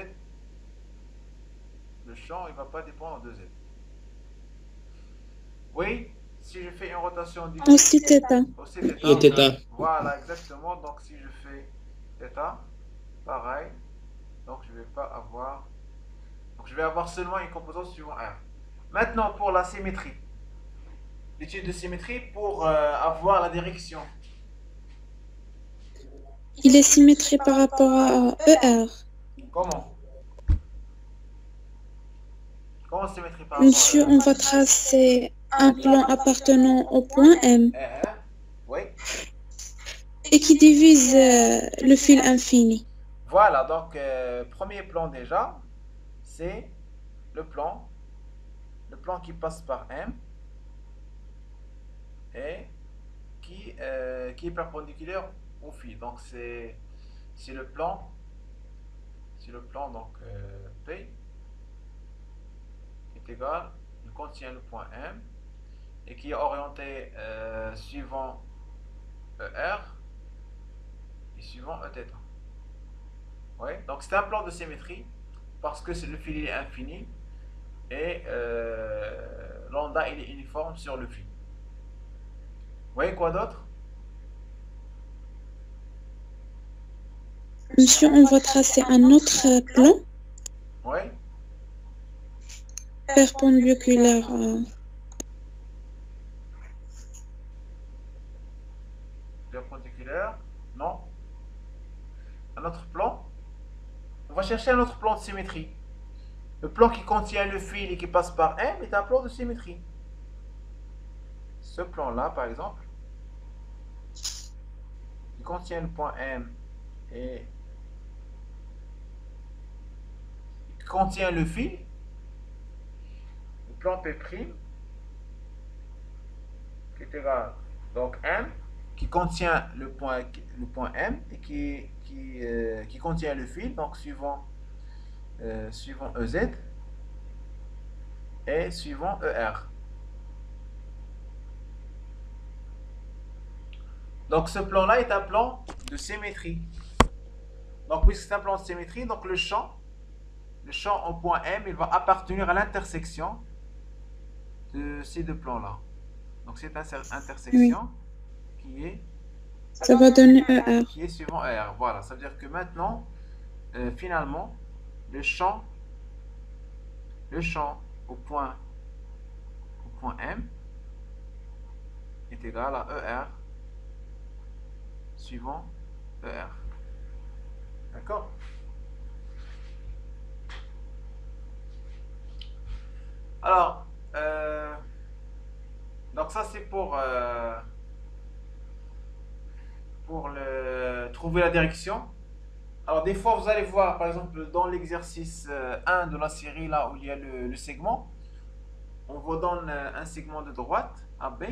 le champ, il ne va pas dépendre de Z. Oui, si je fais une rotation du Aussi θ. aussi Et θ. Voilà, exactement. Donc si je fais θ, pareil. Donc je vais pas avoir. Donc je vais avoir seulement une composante suivant R. Maintenant pour la symétrie. L'étude de symétrie pour avoir la direction. Il est symétrique par rapport à ER. Comment? Comment symétrie par rapport Monsieur, à on va tracer un plan appartenant au point M R? Oui. et qui divise le fil infini. Voilà, donc premier plan déjà, c'est le plan qui passe par M et qui est perpendiculaire au fil. Donc c'est le plan donc P est égal, il contient le point M et qui est orienté suivant ER et suivant Eθ. Oui, donc c'est un plan de symétrie parce que le fil est infini et lambda il est uniforme sur le fil. Vous voyez quoi d'autre? Monsieur, on va tracer un autre plan Oui. perpendiculaire. Perpendiculaire? Non. Un autre plan? On va chercher un autre plan de symétrie. Le plan qui contient le fil et qui passe par M est un plan de symétrie. ce plan-là, par exemple, il contient le point M et il contient le fil, le plan P', qui est égal, donc M, qui contient le point M et qui contient le fil, donc suivant EZ et suivant ER. Donc ce plan-là est un plan de symétrie. Donc puisque c'est un plan de symétrie, donc le champ au point M, il va appartenir à l'intersection de ces deux plans-là. Donc cette intersection ça va donner ER. Qui est suivant ER. Voilà, ça veut dire que maintenant, finalement, le champ au point M est égal à ER suivant ER. D'accord? Alors, donc ça c'est pour trouver la direction. Alors des fois vous allez voir par exemple dans l'exercice 1 de la série là où il y a le segment, on vous donne un segment de droite AB.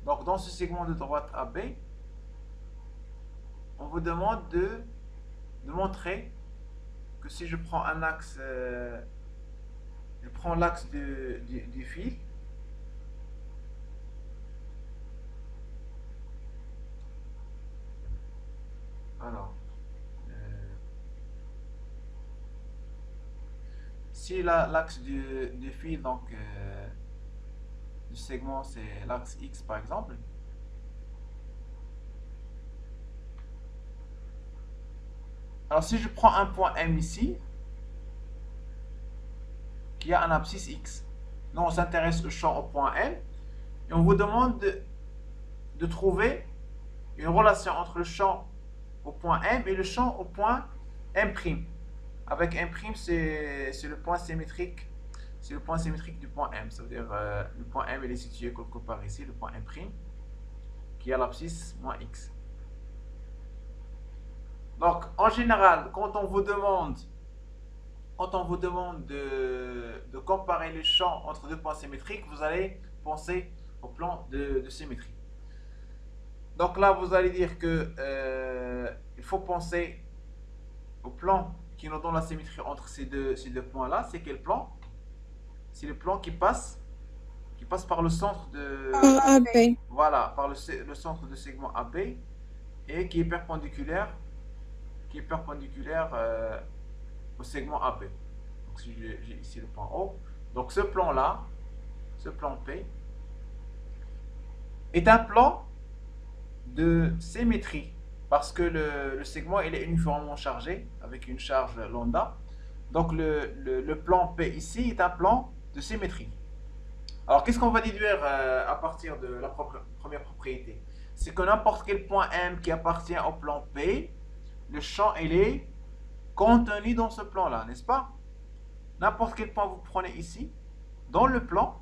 Donc dans ce segment de droite AB, on vous demande de montrer que si je prends un axe, je prends l'axe du fil, alors si l'axe du fil, donc du segment, c'est l'axe X par exemple, alors si je prends un point M ici, qui a un abscisse X, nous on s'intéresse au champ au point M, et on vous demande de trouver une relation entre le champ au point M et le champ au point M'. Avec M', c'est le point symétrique. C'est le point symétrique du point M. Ça veut dire le point M il est situé quelque part ici, le point M', qui a l'abscisse moins X. Donc, en général, quand on vous demande de comparer les champs entre deux points symétriques, vous allez penser au plan de symétrie. Donc là, vous allez dire que il faut penser au plan qui nous donne la symétrie entre ces deux points-là. C'est quel plan? C'est le plan qui passe par le centre de... AB. Voilà, par le centre de segment AB et qui est perpendiculaire au segment AB. Donc si j'ai ici le point O, donc ce plan-là, ce plan P, est un plan de symétrie parce que le segment il est uniformément chargé avec une charge lambda. Donc le plan P ici est un plan de symétrie. Alors qu'est-ce qu'on va déduire à partir de la première propriété? C'est que n'importe quel point M qui appartient au plan P, le champ il est contenu dans ce plan-là, n'est-ce pas? N'importe quel point vous prenez ici, dans le plan,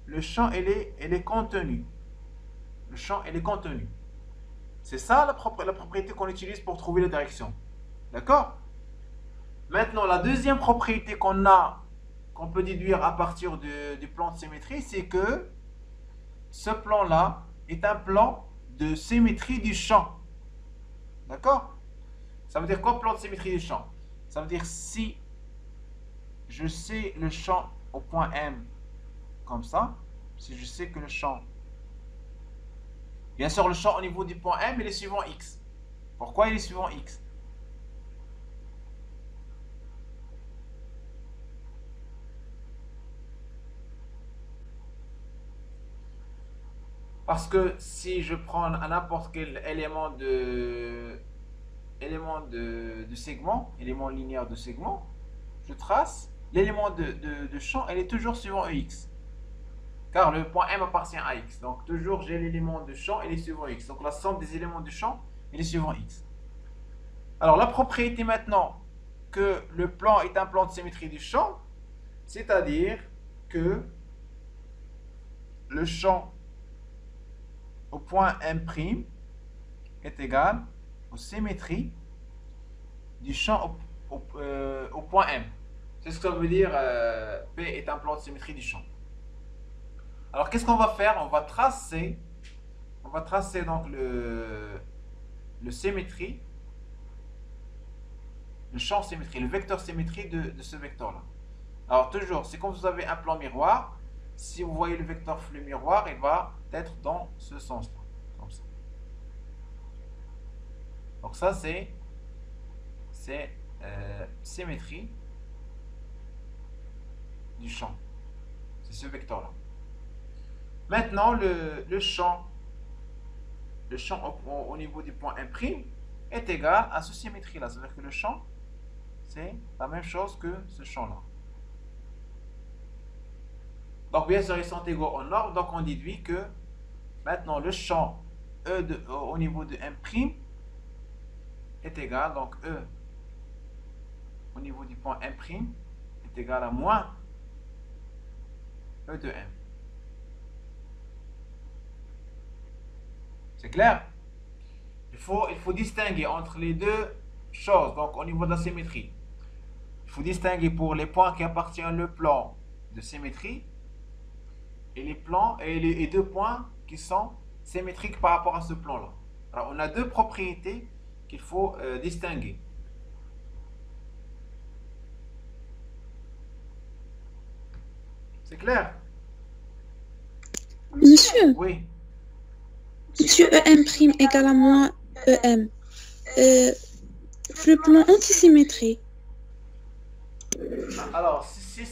le champ il est contenu. Le champ il est contenu. C'est ça la propriété qu'on utilise pour trouver la direction. D'accord? Maintenant, la deuxième propriété qu'on peut déduire à partir du plan de symétrie, c'est que ce plan-là est un plan de symétrie du champ. D'accord? Ça veut dire quoi, plan de symétrie du champ? Ça veut dire si je sais le champ au point M comme ça, si je sais que le champ, bien sûr le champ au niveau du point M, il est suivant X. Pourquoi il est suivant X? Parce que si je prends n'importe quel élément de segment, élément linéaire de segment, je trace l'élément de champ, elle est toujours suivant EX. Car le point M appartient à X. Donc toujours j'ai l'élément de champ, elle est suivant X. Donc la somme des éléments du champ, elle est suivant X. Alors la propriété maintenant que le plan est un plan de symétrie du champ, c'est-à-dire que le champ au point M' est égal aux symétries du champ au point M. C'est ce que ça veut dire P est un plan de symétrie du champ. Alors qu'est-ce qu'on va faire? On va tracer donc le symétrie, le champ symétrie, le vecteur symétrie de ce vecteur-là. Alors toujours, c'est comme vous avez un plan miroir. Si vous voyez le vecteur flux miroir, il va être dans ce sens-là, comme ça. Donc ça c'est symétrie du champ. C'est ce vecteur-là. Maintenant, le champ au niveau du point M' est égal à ce symétrie-là. C'est-à-dire que le champ, c'est la même chose que ce champ-là. Donc, bien sûr, ils sont égaux en ordre. Donc, on déduit que maintenant, le champ au niveau de M' est égal, donc E au niveau du point M' est égal à moins E de M. C'est clair? Il faut distinguer entre les deux choses, donc au niveau de la symétrie. Il faut distinguer pour les points qui appartiennent au plan de symétrie et les deux points qui sont symétriques par rapport à ce plan-là. Alors, on a deux propriétés qu'il faut distinguer. C'est clair? Monsieur, Oui. monsieur EM' égale à moins EM. Le plan antisymétrie. Alors, c'est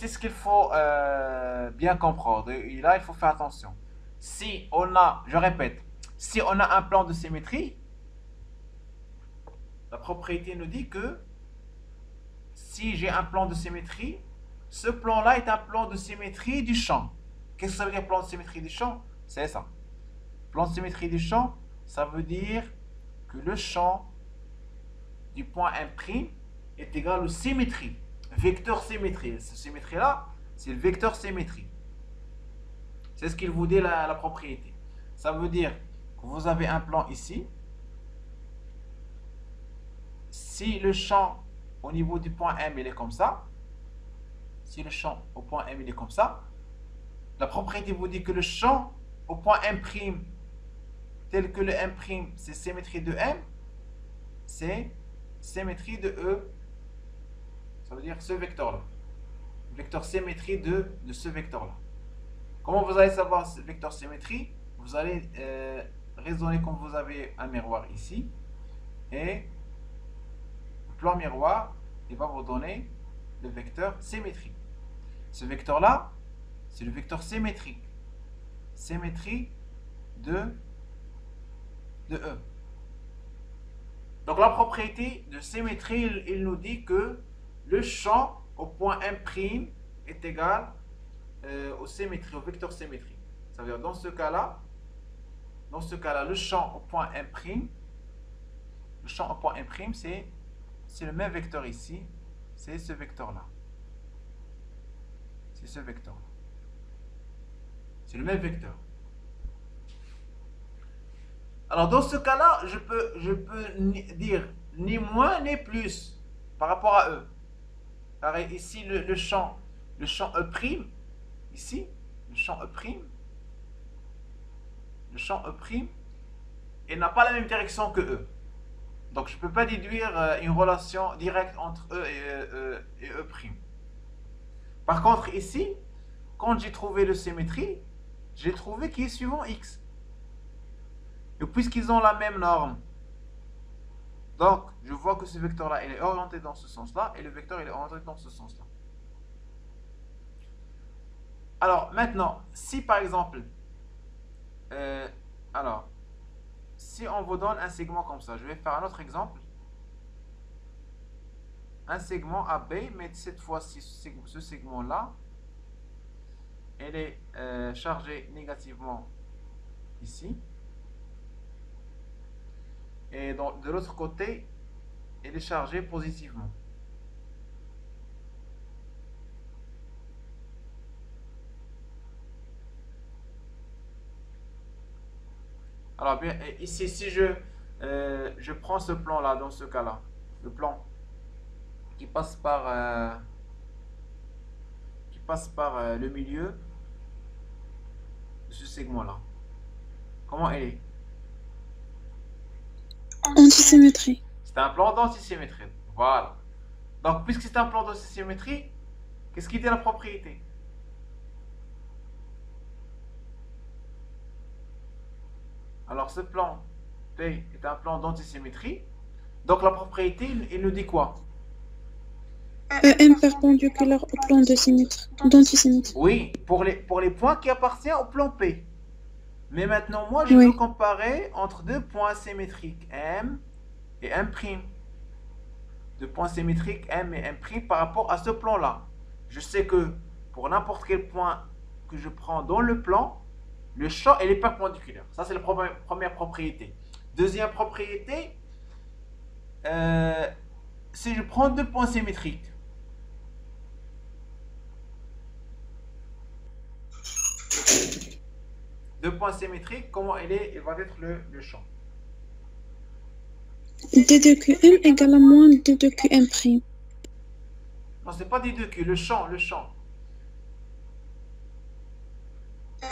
ce qu'il faut bien comprendre. Et là, il faut faire attention. Si on a, je répète, si on a un plan de symétrie, la propriété nous dit que si j'ai un plan de symétrie, ce plan-là est un plan de symétrie du champ. Qu'est-ce que ça veut dire plan de symétrie du champ? C'est ça. Plan de symétrie du champ, ça veut dire que le champ du point M' est égal aux symétries. Vecteur symétrie. Cette symétrie-là, c'est le vecteur symétrie. C'est ce qu'il vous dit la propriété. Ça veut dire que vous avez un plan ici. Si le champ au niveau du point M il est comme ça, si le champ au point M il est comme ça, la propriété vous dit que le champ au point M', tel que le M', c'est symétrie de M, c'est symétrie de E. Ça veut dire ce vecteur-là. Vecteur symétrie de ce vecteur-là. Comment vous allez savoir ce vecteur symétrie? Vous allez raisonner comme vous avez un miroir ici. Et le plan miroir, il va vous donner le vecteur symétrie. Ce vecteur-là, c'est le vecteur symétrique. Symétrie de E. Donc la propriété de symétrie, il nous dit que le champ au point M' est égal au vecteur symétrie. Ça veut dire dans ce cas-là, le champ au point M', c'est le même vecteur ici, c'est ce vecteur-là. C'est ce vecteur-là. C'est le même vecteur. Alors dans ce cas-là, je peux dire ni moins ni plus par rapport à eux. Car ici le champ E', ici, le champ E', il n'a pas la même direction que E. Donc je ne peux pas déduire une relation directe entre E et E'. Par contre ici, quand j'ai trouvé le symétrie, j'ai trouvé qu'il est suivant X. Et puisqu'ils ont la même norme, donc je vois que ce vecteur-là, il est orienté dans ce sens-là, et le vecteur, il est orienté dans ce sens-là. Alors maintenant, si par exemple, si on vous donne un segment comme ça, je vais faire un autre exemple. Un segment AB, mais cette fois-ci, ce segment-là, il est chargé négativement ici. Et de l'autre côté, il est chargé positivement. Alors, bien, ici, si je prends ce plan-là, dans ce cas-là, le plan qui passe par le milieu de ce segment-là, comment elle est? Antisymétrie. C'est un plan d'antisymétrie. Voilà. Donc, puisque c'est un plan d'antisymétrie, qu'est-ce qui dit la propriété? Alors, ce plan P est un plan d'antisymétrie. Donc, la propriété, il nous dit quoi? EM perpendiculaire au plan d'antisymétrie. Oui, pour les points qui appartiennent au plan P. Mais maintenant, moi, je Oui. veux comparer entre deux points symétriques, M et M'. Deux points symétriques, M et M' par rapport à ce plan-là. Je sais que pour n'importe quel point que je prends dans le plan, le champ est perpendiculaire. Ça, c'est la première propriété. Deuxième propriété, si je prends deux points symétriques, comment il va être le champ? D2QM égale à moins D2QM'. Non, c'est pas D2Q, le champ.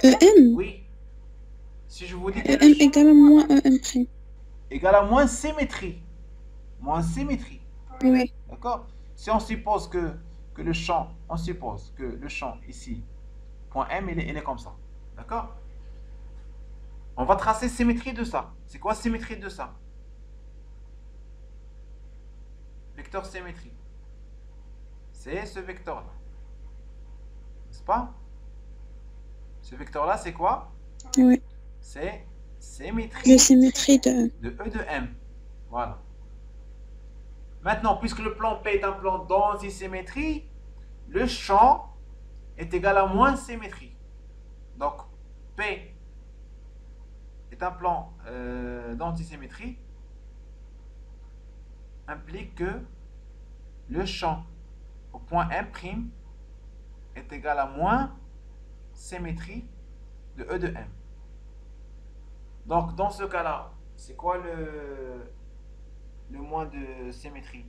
EM. Oui. Si je vous dis que EM le champ égale à moins EM'. égale à moins symétrie. Moins symétrie. Oui. D'accord? Si on suppose que le champ, ici, point M, il est comme ça. D'accord? On va tracer symétrie de ça. C'est quoi symétrie de ça? Vecteur symétrie. C'est ce vecteur-là. N'est-ce pas? Ce vecteur-là, c'est quoi? Oui. C'est symétrie La symétrie de E de M. Voilà. Maintenant, puisque le plan P est un plan d'antisymétrie, le champ est égal à moins symétrie. Donc, P est un plan d'antisymétrie, implique que le champ au point M' est égal à moins symétrie de E de M. Donc, dans ce cas-là, c'est quoi le moins de symétrie?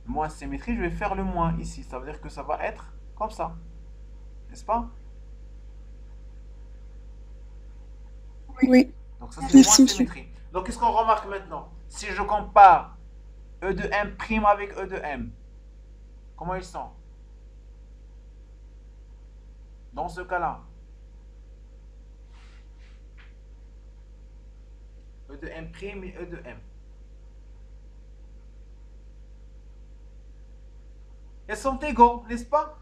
Le moins de symétrie, je vais faire le moins ici. Ça veut dire que ça va être comme ça. N'est-ce pas? Oui. Donc, ça, c'est le moins Merci, de symétrie. Donc, qu'est-ce qu'on remarque maintenant? Si je compare E de M' avec E de M, comment ils sont? Dans ce cas-là, E de M' et E de M. Elles sont égaux, n'est-ce pas?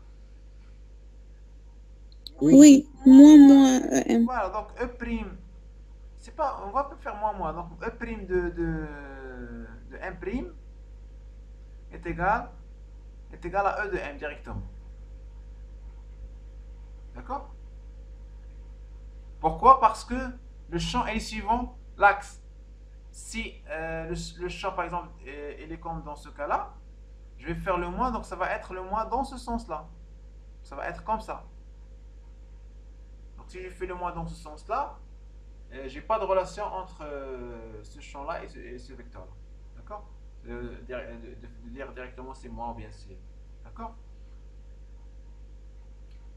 Oui. Moins EM. Voilà, donc E', c'est pas, on va pas faire moins. Donc E' de M' est égal à E de M directement. D'accord? Pourquoi? Parce que le champ est suivant l'axe. Si le champ, par exemple, il est comme dans ce cas-là, je vais faire le moins, donc ça va être le moins dans ce sens-là. Ça va être comme ça. Donc si je fais le moins dans ce sens-là, j'ai pas de relation entre ce champ-là et ce vecteur-là. D'accord? De dire directement c'est moins ou bien c'est. D'accord?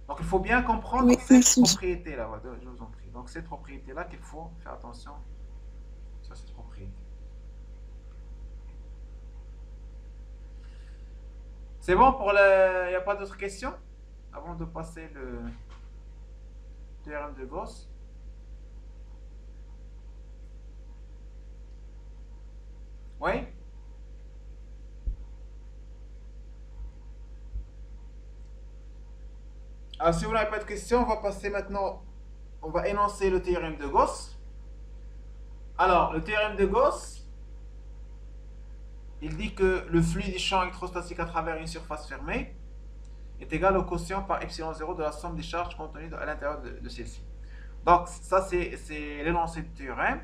Donc il faut bien comprendre Oui, cette merci. propriété-là. Voilà, je vous en prie. Donc cette propriété-là qu'il faut faire attention sur cette propriété. C'est bon pour le. Il n'y a pas d'autres questions avant de passer le théorème de Gauss? Oui? Alors, si vous n'avez pas de questions, on va passer maintenant. On va énoncer le théorème de Gauss. Alors, le théorème de Gauss, il dit que le flux du champ électrostatique à travers une surface fermée est égal au quotient par epsilon 0 de la somme des charges contenues à l'intérieur de celle-ci. Donc, ça, c'est l'énoncé du théorème.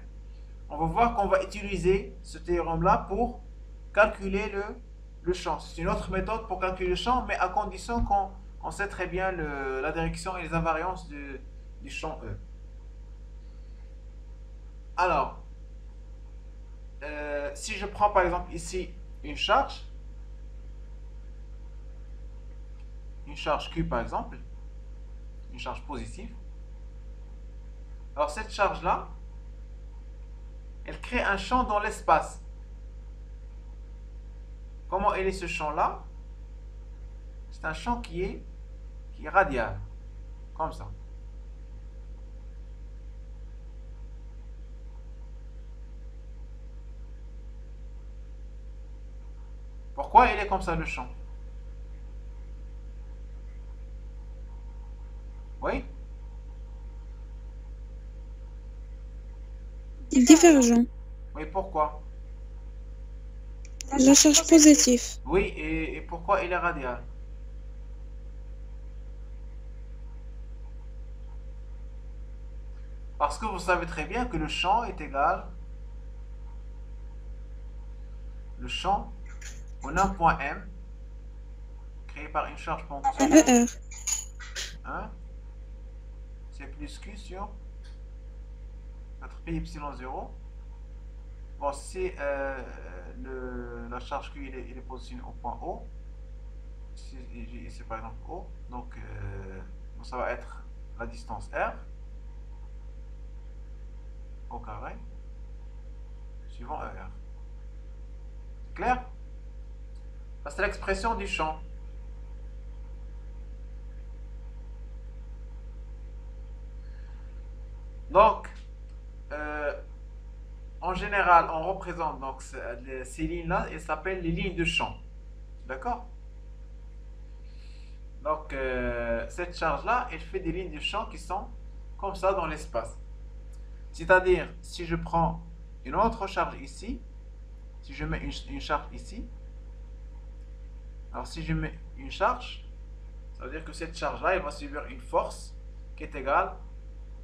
On va voir qu'on va utiliser ce théorème-là pour calculer le champ. C'est une autre méthode pour calculer le champ, mais à condition qu'on sait très bien la direction et les invariances du champ E. Alors, si je prends par exemple ici une charge Q par exemple, une charge positive, alors cette charge-là, elle crée un champ dans l'espace. Comment est ce champ-là? C'est un champ qui est radial, comme ça. Pourquoi il est comme ça le champ? Oui? Divergent. Oui, pourquoi? La charge positive. Oui, et pourquoi il est radial? Parce que vous savez très bien que le champ est égal, le champ en un point M, créé par une charge ponctuelle, ER. hein, c'est plus Q sur 4pi epsilon 0. Bon, si la charge Q il est positionnée au point O, ici par exemple O, donc ça va être la distance R au carré suivant ER. Clair? Ça, c'est l'expression du champ. Donc, en général, on représente donc ces lignes-là, elles s'appellent les lignes de champ. D'accord? Donc, cette charge-là, elle fait des lignes de champ qui sont comme ça dans l'espace. C'est-à-dire, si je prends une autre charge ici, si je mets une charge ici, alors si je mets une charge, ça veut dire que cette charge-là, elle va subir une force qui est égale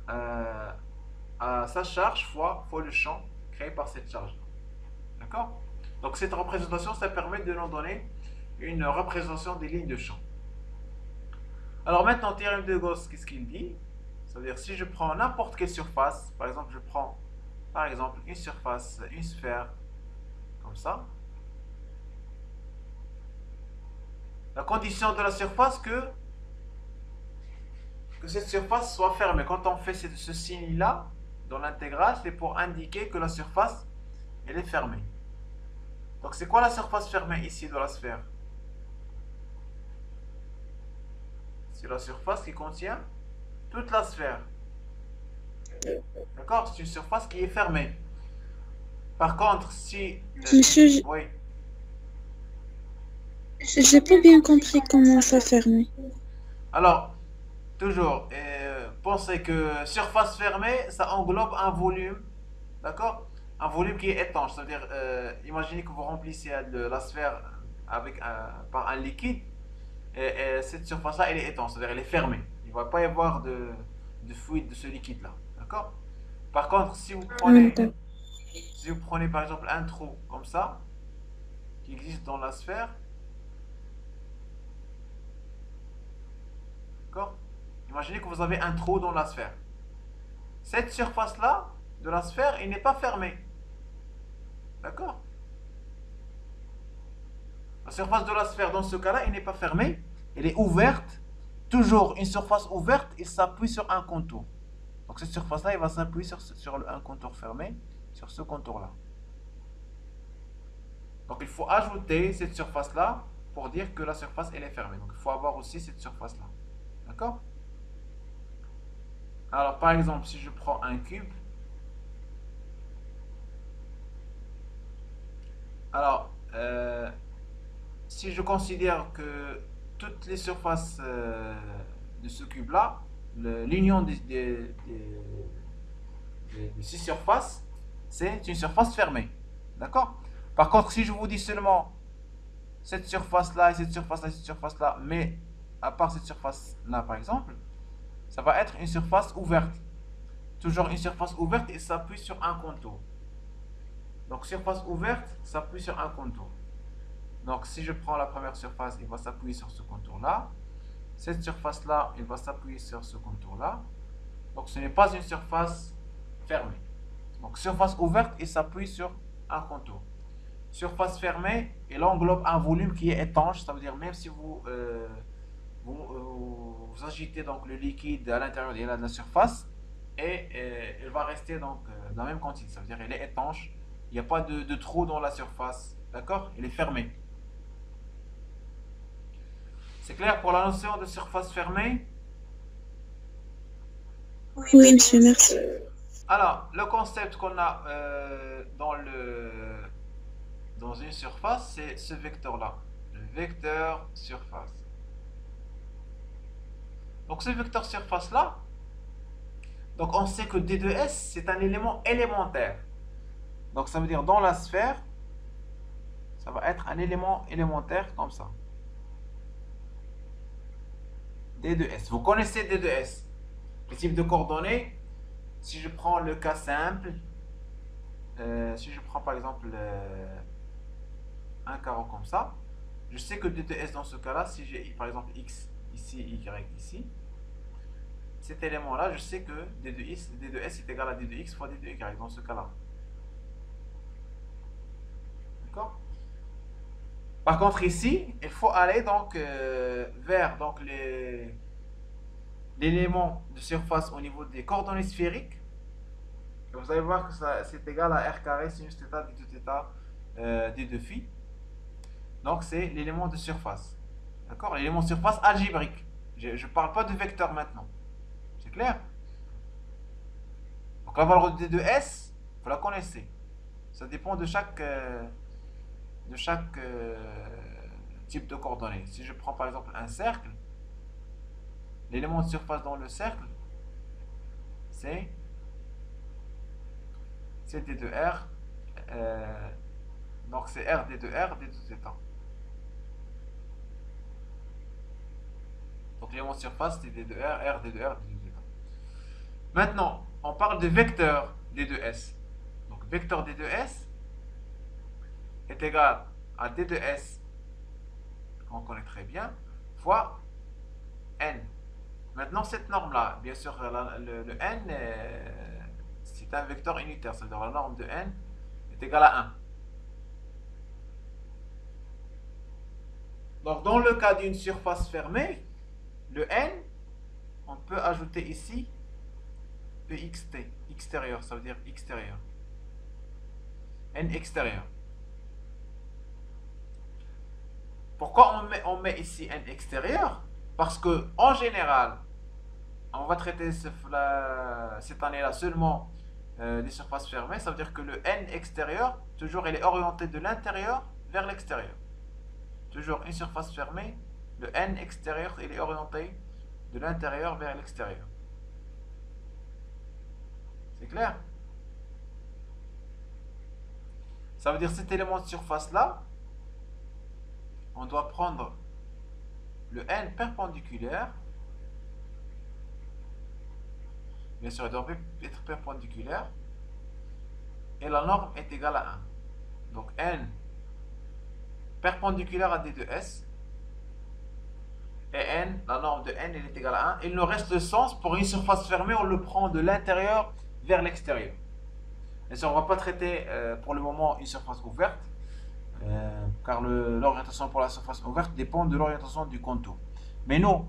à sa charge fois le champ créé par cette charge. D'accord? Donc cette représentation, ça permet de nous donner une représentation des lignes de champ. Alors maintenant, théorème de Gauss, qu'est-ce qu'il dit? C'est-à-dire, si je prends n'importe quelle surface, par exemple, je prends par exemple une surface, une sphère, comme ça, la condition de la surface que cette surface soit fermée. Quand on fait ce signe-là dans l'intégrale, c'est pour indiquer que la surface, elle est fermée. Donc c'est quoi la surface fermée ici de la sphère? C'est la surface qui contient toute la sphère. D'accord? C'est une surface qui est fermée. Par contre, si... Monsieur, oui. j'ai pas bien compris comment ça ferme. Alors, toujours, pensez que surface fermée, ça englobe un volume, d'accord? Un volume qui est étanche, c'est-à-dire, imaginez que vous remplissez la sphère par un liquide, et cette surface-là, elle est étanche, c'est-à-dire elle est fermée. Il ne va pas y avoir de fluide de ce liquide-là, d'accord? Par contre, si vous prenez par exemple un trou comme ça, qui existe dans la sphère, d'accord? Imaginez que vous avez un trou dans la sphère. Cette surface-là de la sphère, elle n'est pas fermée. D'accord? La surface de la sphère, dans ce cas-là, elle n'est pas fermée. Elle est ouverte. Toujours une surface ouverte, il s'appuie sur un contour. Donc cette surface-là, elle va s'appuyer sur un contour fermé, sur ce contour-là. Donc il faut ajouter cette surface-là pour dire que la surface, elle est fermée. Donc il faut avoir aussi cette surface-là. D'accord? Alors, par exemple, si je prends un cube, alors, si je considère que toutes les surfaces de ce cube-là, l'union de ces surfaces, c'est une surface fermée. D'accord? Par contre, si je vous dis seulement cette surface-là et cette surface-là et cette surface-là, mais à part cette surface-là, par exemple, ça va être une surface ouverte. Toujours une surface ouverte et s'appuie sur un contour. Donc surface ouverte s'appuie sur un contour. Donc si je prends la première surface, il va s'appuyer sur ce contour-là. Cette surface-là, il va s'appuyer sur ce contour-là. Donc ce n'est pas une surface fermée. Donc surface ouverte, il s'appuie sur un contour. Surface fermée, il englobe un volume qui est étanche, ça veut dire même si vous agitez donc le liquide à l'intérieur de la surface, et il va rester donc dans la même quantité, ça veut dire il est étanche, il n'y a pas de trou dans la surface, d'accord? Il est fermé. C'est clair pour la notion de surface fermée? Oui, monsieur, merci. Alors, le concept qu'on a dans une surface, c'est ce vecteur-là, le vecteur surface. Donc, ce vecteur surface-là, donc on sait que D de S, c'est un élément élémentaire. Donc, ça veut dire dans la sphère, ça va être un élément élémentaire comme ça. D de S. Vous connaissez D de S, le type de coordonnées. Si je prends le cas simple, si je prends par exemple un carreau comme ça, je sais que D de S dans ce cas-là, si j'ai par exemple X ici, Y ici, cet élément-là, je sais que D de S est égal à D de X fois D de Y dans ce cas-là. D'accord? Par contre ici, il faut aller donc vers donc l'élément de surface au niveau des coordonnées sphériques. Et vous allez voir que c'est égal à r carré sinus θ d de θ d de phi. Donc c'est l'élément de surface. D'accord? L'élément de surface algébrique. Je ne parle pas de vecteur maintenant. C'est clair? Donc la valeur de d de s, vous la connaissez. Ça dépend de chaque type de coordonnées. Si je prends par exemple un cercle, l'élément de surface dans le cercle, c'est d de r, donc c'est r d de r, d de θ. Donc l'élément de surface, c'est d de r, r d de r, d de θ. Maintenant, on parle de vecteur d de s. Donc vecteur d de s est égal à d de s, qu'on connaît très bien, fois n. Maintenant, cette norme-là, bien sûr, le n, c'est un vecteur unitaire, c'est-à-dire la norme de n est égale à 1. Donc, dans le cas d'une surface fermée, le n, on peut ajouter ici ext, extérieur, ça veut dire extérieur. N extérieur. Pourquoi on met ici n extérieur? Parce que en général, on va traiter cette année-là seulement des surfaces fermées. Ça veut dire que le n extérieur, toujours, il est orienté de l'intérieur vers l'extérieur. Toujours une surface fermée, le n extérieur, il est orienté de l'intérieur vers l'extérieur. C'est clair? Ça veut dire cet élément de surface-là, on doit prendre le n perpendiculaire. Bien sûr, il doit être perpendiculaire. Et la norme est égale à 1. Donc n perpendiculaire à d de s. Et n, la norme de n, elle est égale à 1. Il nous reste le sens. Pour une surface fermée, on le prend de l'intérieur vers l'extérieur. Bien sûr, on ne va pas traiter pour le moment une surface ouverte. Car l'orientation pour la surface ouverte dépend de l'orientation du contour. Mais nous,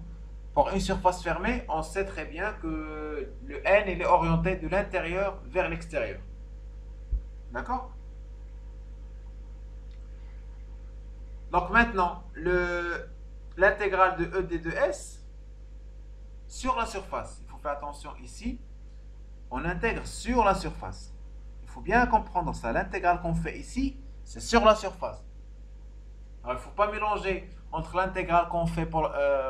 pour une surface fermée, on sait très bien que le n il est orienté de l'intérieur vers l'extérieur. D'accord? Donc maintenant, l'intégrale de E d de s sur la surface. Il faut faire attention ici. On intègre sur la surface. Il faut bien comprendre ça. L'intégrale qu'on fait ici, c'est sur la surface. Alors, il ne faut pas mélanger entre l'intégrale qu'on fait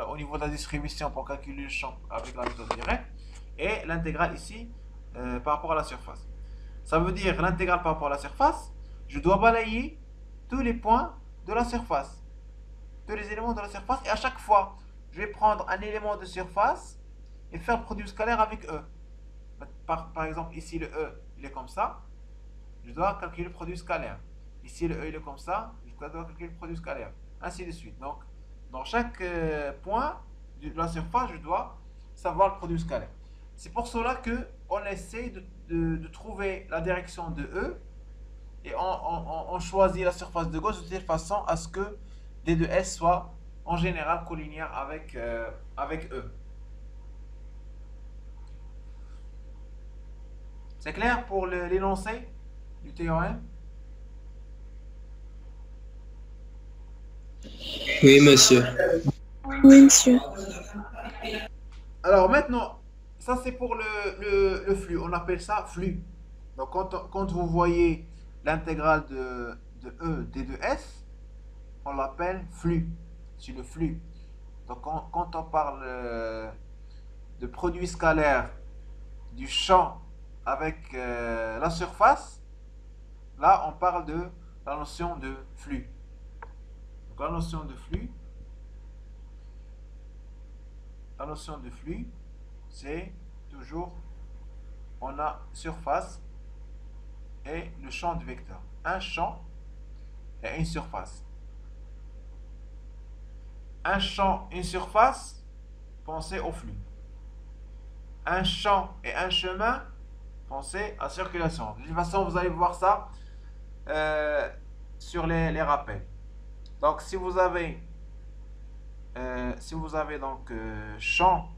au niveau de la distribution pour calculer le champ avec la méthode directe et l'intégrale ici par rapport à la surface. Ça veut dire l'intégrale par rapport à la surface, je dois balayer tous les points de la surface, tous les éléments de la surface, et à chaque fois, je vais prendre un élément de surface et faire le produit scalaire avec E. Par exemple, ici le E, il est comme ça, je dois calculer le produit scalaire. Ici le E, il est comme ça, je dois calculer le produit scalaire. Ainsi de suite. Donc, dans chaque point de la surface, je dois savoir le produit scalaire. C'est pour cela que on essaie de trouver la direction de E et on choisit la surface de Gauss de telle façon à ce que D de S soit en général collinéaire avec E. C'est clair pour l'énoncé du théorème? Oui, monsieur. Oui, monsieur. Alors maintenant, ça c'est pour le flux, on appelle ça flux. Donc quand vous voyez l'intégrale de E d de S, on l'appelle flux. C'est le flux. Donc quand on parle de produit scalaire du champ avec la surface, là on parle de la notion de flux. Donc la notion de flux, c'est toujours, on a surface et le champ du vecteur. Un champ et une surface. Un champ, une surface, pensez au flux. Un champ et un chemin, pensez à circulation. De toute façon, vous allez voir ça sur les rappels. Donc, si vous avez donc champ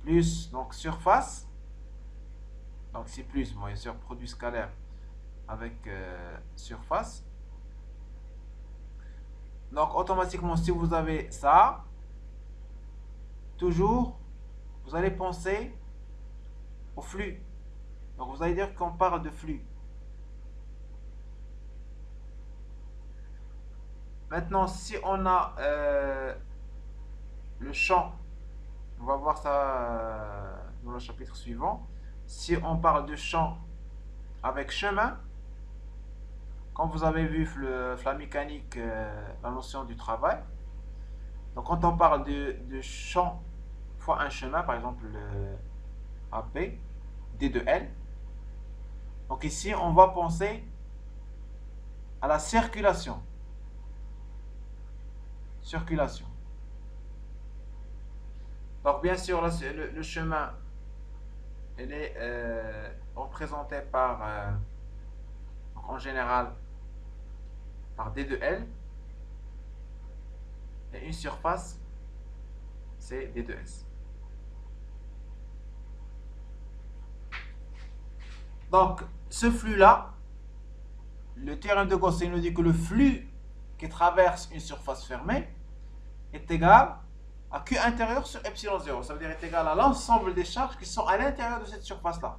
plus donc surface, donc c'est plus, bon, bien sûr, produit scalaire avec surface. Donc, automatiquement, si vous avez ça, toujours, vous allez penser au flux. Donc, vous allez dire qu'on parle de flux. Maintenant, si on a le champ, on va voir ça dans le chapitre suivant. Si on parle de champ avec chemin, quand vous avez vu la mécanique, la notion du travail, donc quand on parle de champ fois un chemin, par exemple AP, D de L, donc ici on va penser à la circulation. Donc bien sûr, le chemin, il est représenté par, en général, par D de L. Et une surface, c'est D de S. Donc, ce flux-là, le théorème de Gauss, il nous dit que le flux qui traverse une surface fermée est égal à Q intérieur sur epsilon 0. Ça veut dire est égal à l'ensemble des charges qui sont à l'intérieur de cette surface-là.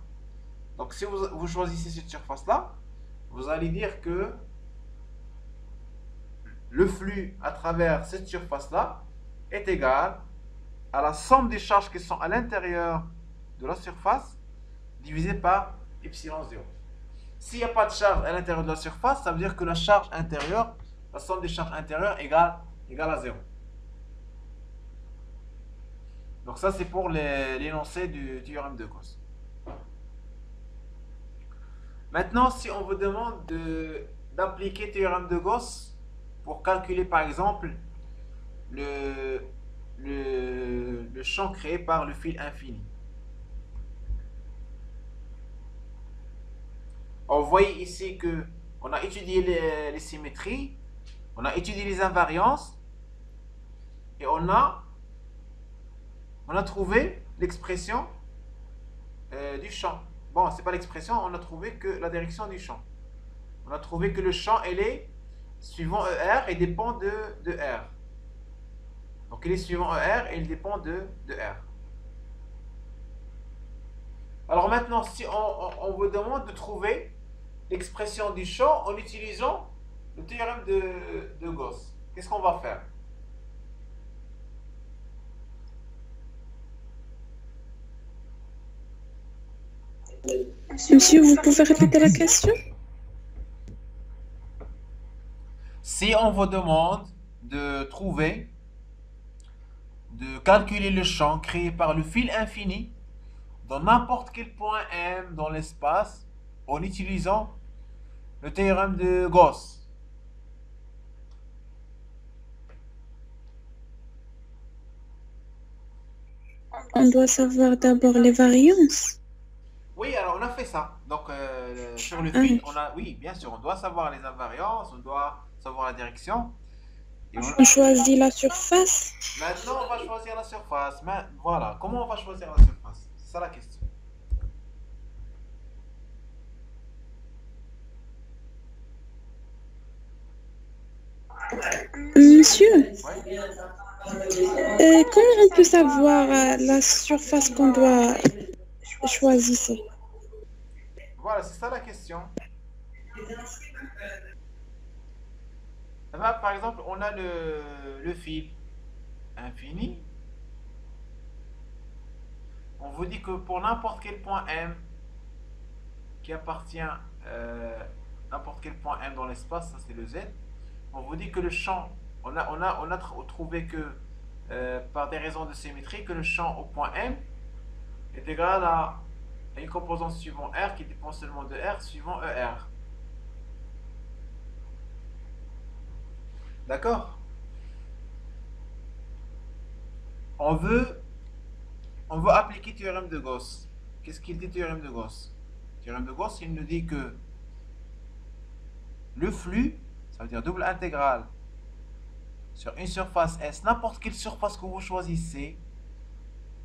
Donc si vous choisissez cette surface-là, vous allez dire que le flux à travers cette surface-là est égal à la somme des charges qui sont à l'intérieur de la surface divisé par epsilon 0. S'il n'y a pas de charge à l'intérieur de la surface, ça veut dire que la charge intérieure, la somme des charges intérieures égale à 0. Donc ça c'est pour l'énoncé du théorème de Gauss. Maintenant, si on vous demande d'appliquer le théorème de Gauss pour calculer par exemple le champ créé par le fil infini. On voit ici que on a étudié les symétries, on a étudié les invariances et on a trouvé l'expression du champ. Bon, c'est pas l'expression, on a trouvé que la direction du champ. On a trouvé que le champ, elle est suivant ER et dépend de R. Donc, il est suivant ER et il dépend de R. Alors maintenant, si on vous demande de trouver l'expression du champ en utilisant le théorème de Gauss, qu'est-ce qu'on va faire? Monsieur, vous pouvez répéter la question? Si on vous demande de calculer le champ créé par le fil infini dans n'importe quel point M dans l'espace en utilisant le théorème de Gauss. on doit savoir d'abord les variances. Oui, alors on a fait ça. Donc sur le Ah, fil, oui, bien sûr, on doit savoir les invariances, on doit savoir la direction. Et on choisit la surface. maintenant, on va choisir la surface. Mais voilà, comment on va choisir la surface? C'est ça la question. Monsieur, Oui. comment on peut savoir la surface qu'on doit choisir? Voilà, c'est ça la question. Eh ben, par exemple, on a le fil infini. On vous dit que pour n'importe quel point M qui appartient n'importe quel point M dans l'espace, ça c'est le Z, on vous dit que le champ, on a trouvé que par des raisons de symétrie, que le champ au point M est égal à une composante suivant R qui dépend seulement de R suivant ER. D'accord? On veut, on veut appliquer théorème de Gauss. Qu'est-ce qu'il dit théorème de Gauss? Théorème de Gauss, il nous dit que le flux, ça veut dire double intégrale sur une surface S, n'importe quelle surface que vous choisissez,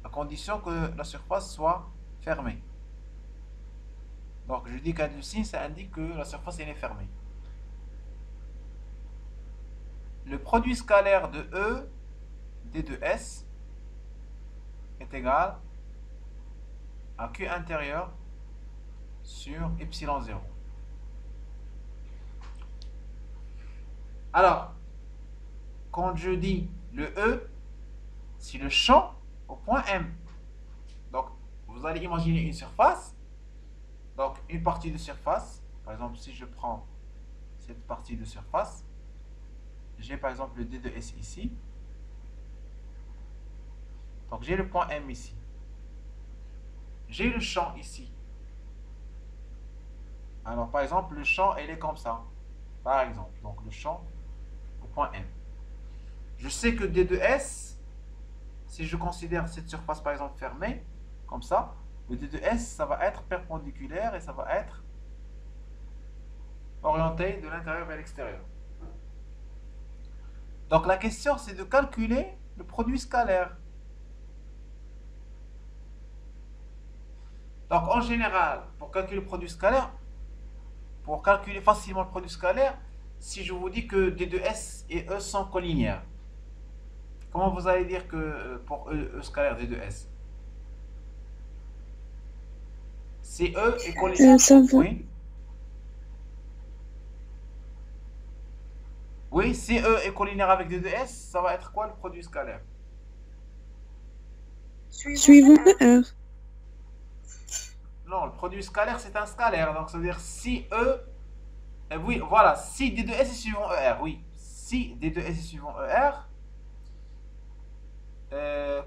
à condition que la surface soit fermée. Donc je dis qu'un signe, ça indique que la surface elle est fermée. Le produit scalaire de E d de S est égal à Q intérieur sur epsilon 0. Alors, quand je dis le E, c'est le champ au point M. Donc, vous allez imaginer une surface. Donc, une partie de surface. Par exemple, si je prends cette partie de surface, j'ai par exemple le D de S ici. Donc, j'ai le point M ici. J'ai le champ ici. Alors, par exemple, le champ, il est comme ça. Par exemple, donc le champ au point M. Je sais que D de S, si je considère cette surface par exemple fermée, comme ça, le D de S, ça va être perpendiculaire et ça va être orienté de l'intérieur vers l'extérieur. Donc la question, c'est de calculer le produit scalaire. Donc en général, pour calculer le produit scalaire, pour calculer facilement le produit scalaire, si je vous dis que D de S et E sont collinéaires, comment vous allez dire que pour E scalaire D de S? Si E est collinéaire... Ça va. Oui. Oui, si E est collinéaire avec D de S, ça va être quoi le produit scalaire? Suivant ER. Non, le produit scalaire, c'est un scalaire. Donc, ça veut dire si E... oui, voilà, si D de S est suivant ER, oui. Si D de S est suivant ER,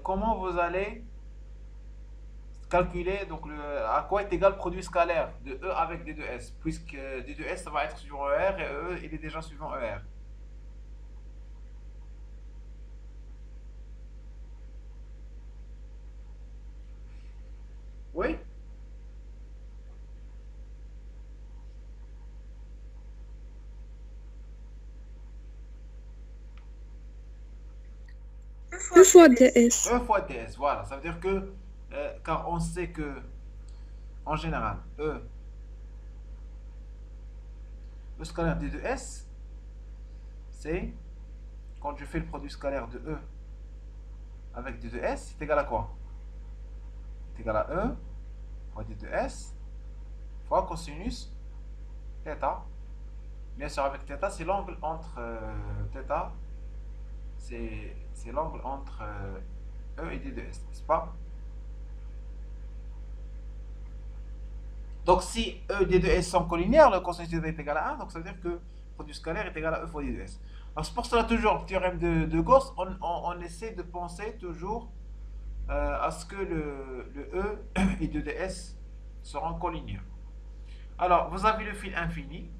comment vous allez calculer donc à quoi est égal le produit scalaire de E avec D de S? Puisque D de S, ça va être suivant ER et E, il est déjà suivant ER. Oui? E fois DS. E fois ds, voilà. Ça veut dire que, car on sait que, en général, E scalaire D de S, c'est, quand je fais le produit scalaire de E avec D de S, c'est égal à quoi? C'est égal à E fois D de S fois cosinus θ. Bien sûr, avec θ, c'est l'angle entre θ, c'est l'angle entre E et D de S, n'est-ce pas? Donc, si E et D de S sont collinéaires, le cosinus θ est égal à 1, donc ça veut dire que le produit scalaire est égal à E fois D de S. Alors, c'est pour cela, toujours, le théorème de Gauss, on essaie de penser toujours à ce que le E et D de S seront collinéaires. Alors, vous avez le fil infini.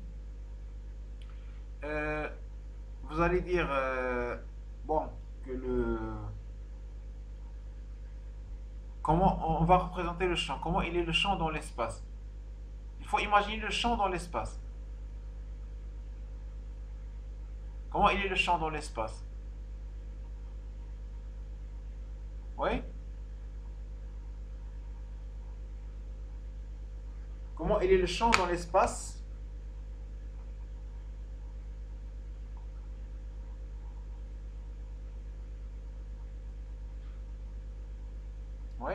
Vous allez dire, bon, que Comment on va représenter le champ? Comment il est le champ dans l'espace? Il faut imaginer le champ dans l'espace. Comment il est le champ dans l'espace? Oui? Comment il est le champ dans l'espace? Oui?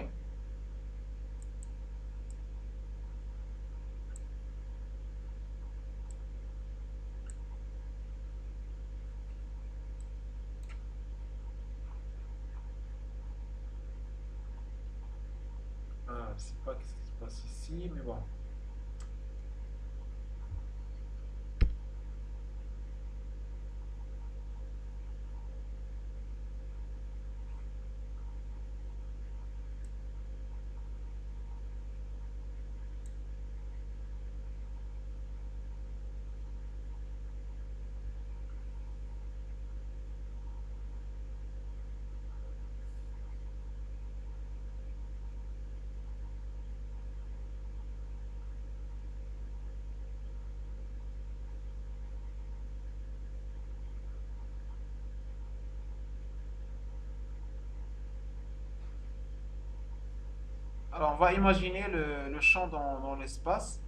Ah, je sais pas ce qui se passe ici, mais bon. Alors, on va imaginer le champ dans l'espace.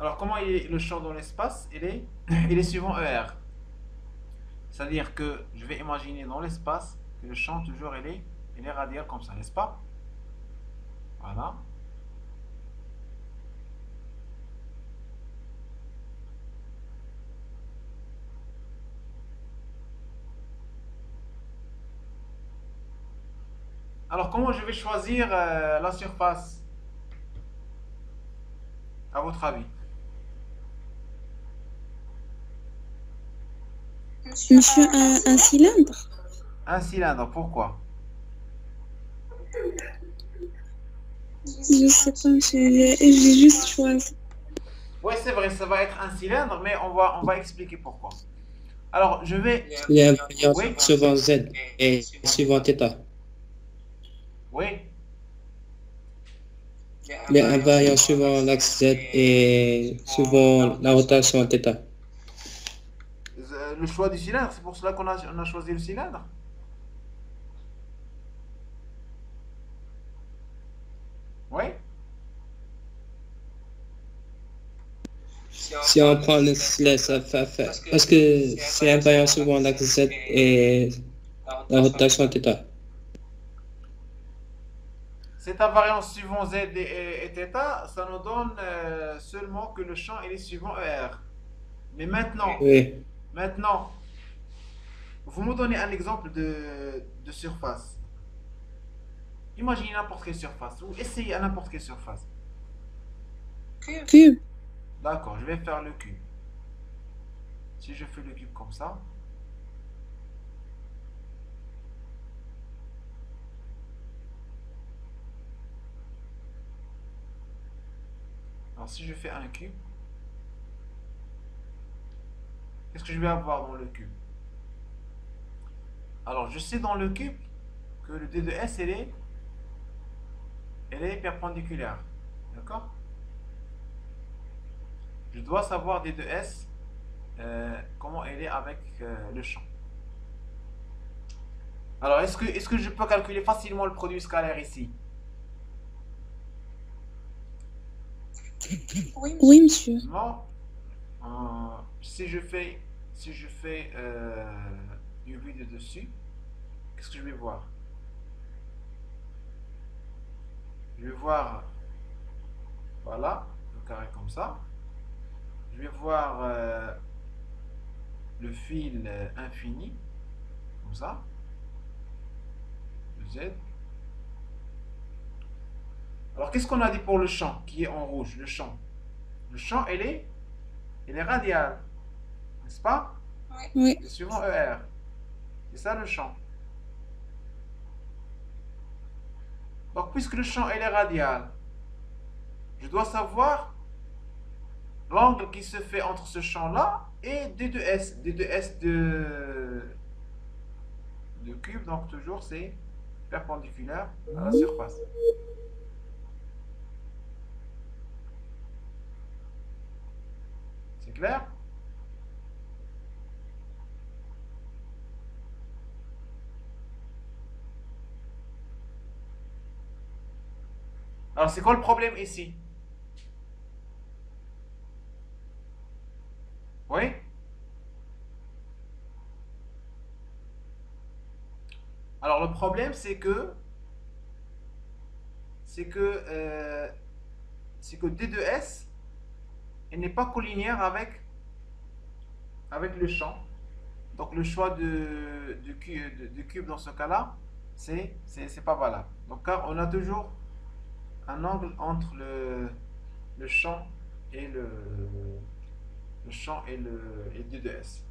Alors, comment il est le champ dans l'espace? Il est suivant ER. C'est-à-dire que je vais imaginer dans l'espace que le champ, toujours, il est radial comme ça, n'est-ce pas? Voilà. Alors, comment je vais choisir la surface, à votre avis? Monsieur, un cylindre? Un cylindre, pourquoi? Je sais pas, monsieur. J'ai juste choisi. Oui, c'est vrai, ça va être un cylindre, mais on va expliquer pourquoi. Alors, je vais... Il y a un variant Oui, suivant Z et suivant θ. oui. Il y a un variant suivant l'axe Z et suivant la rotation θ. Le choix du cylindre, c'est pour cela on a choisi le cylindre. Oui. Si on prend le cylindre, ça fait parce que c'est un variant suivant l'axe Z et la rotation θ. Cette invariance suivant Z et θ, ça nous donne seulement que le champ il est suivant ER. Mais Oui. maintenant, vous me donnez un exemple de surface. Imaginez n'importe quelle surface, ou essayez à n'importe quelle surface. Cube. D'accord, je vais faire le cube. Si je fais le cube comme ça, alors si je fais un cube, qu'est-ce que je vais avoir dans le cube? Alors je sais dans le cube que le D de S elle est perpendiculaire. D'accord? Je dois savoir D de S comment elle est avec le champ. Alors est-ce que je peux calculer facilement le produit scalaire ici? Oui, monsieur. Non. Si je fais du vide dessus, qu'est-ce que je vais voir? Je vais voir, voilà, le carré comme ça. Je vais voir le fil infini, comme ça, de Z. Alors, qu'est-ce qu'on a dit pour le champ, qui est en rouge, le champ? Le champ, il est radial, n'est-ce pas? Oui. C'est suivant ER. C'est ça le champ. Donc, puisque le champ, il est radial, Je dois savoir l'angle qui se fait entre ce champ-là et D2S. D2S de cube, donc toujours c'est perpendiculaire à la surface. C'est clair? Alors, c'est quoi le problème ici? Oui? Alors, le problème, c'est que D2S, elle n'est pas collinéaire avec le champ. Donc, le choix de cube dans ce cas-là, c'est pas valable. Donc, car on a toujours un angle entre le champ et le D2S.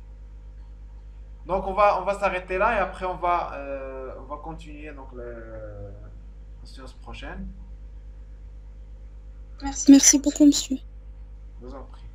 Donc on va s'arrêter là et après on va continuer donc la séance prochaine. Merci beaucoup, monsieur. Je vous en prie.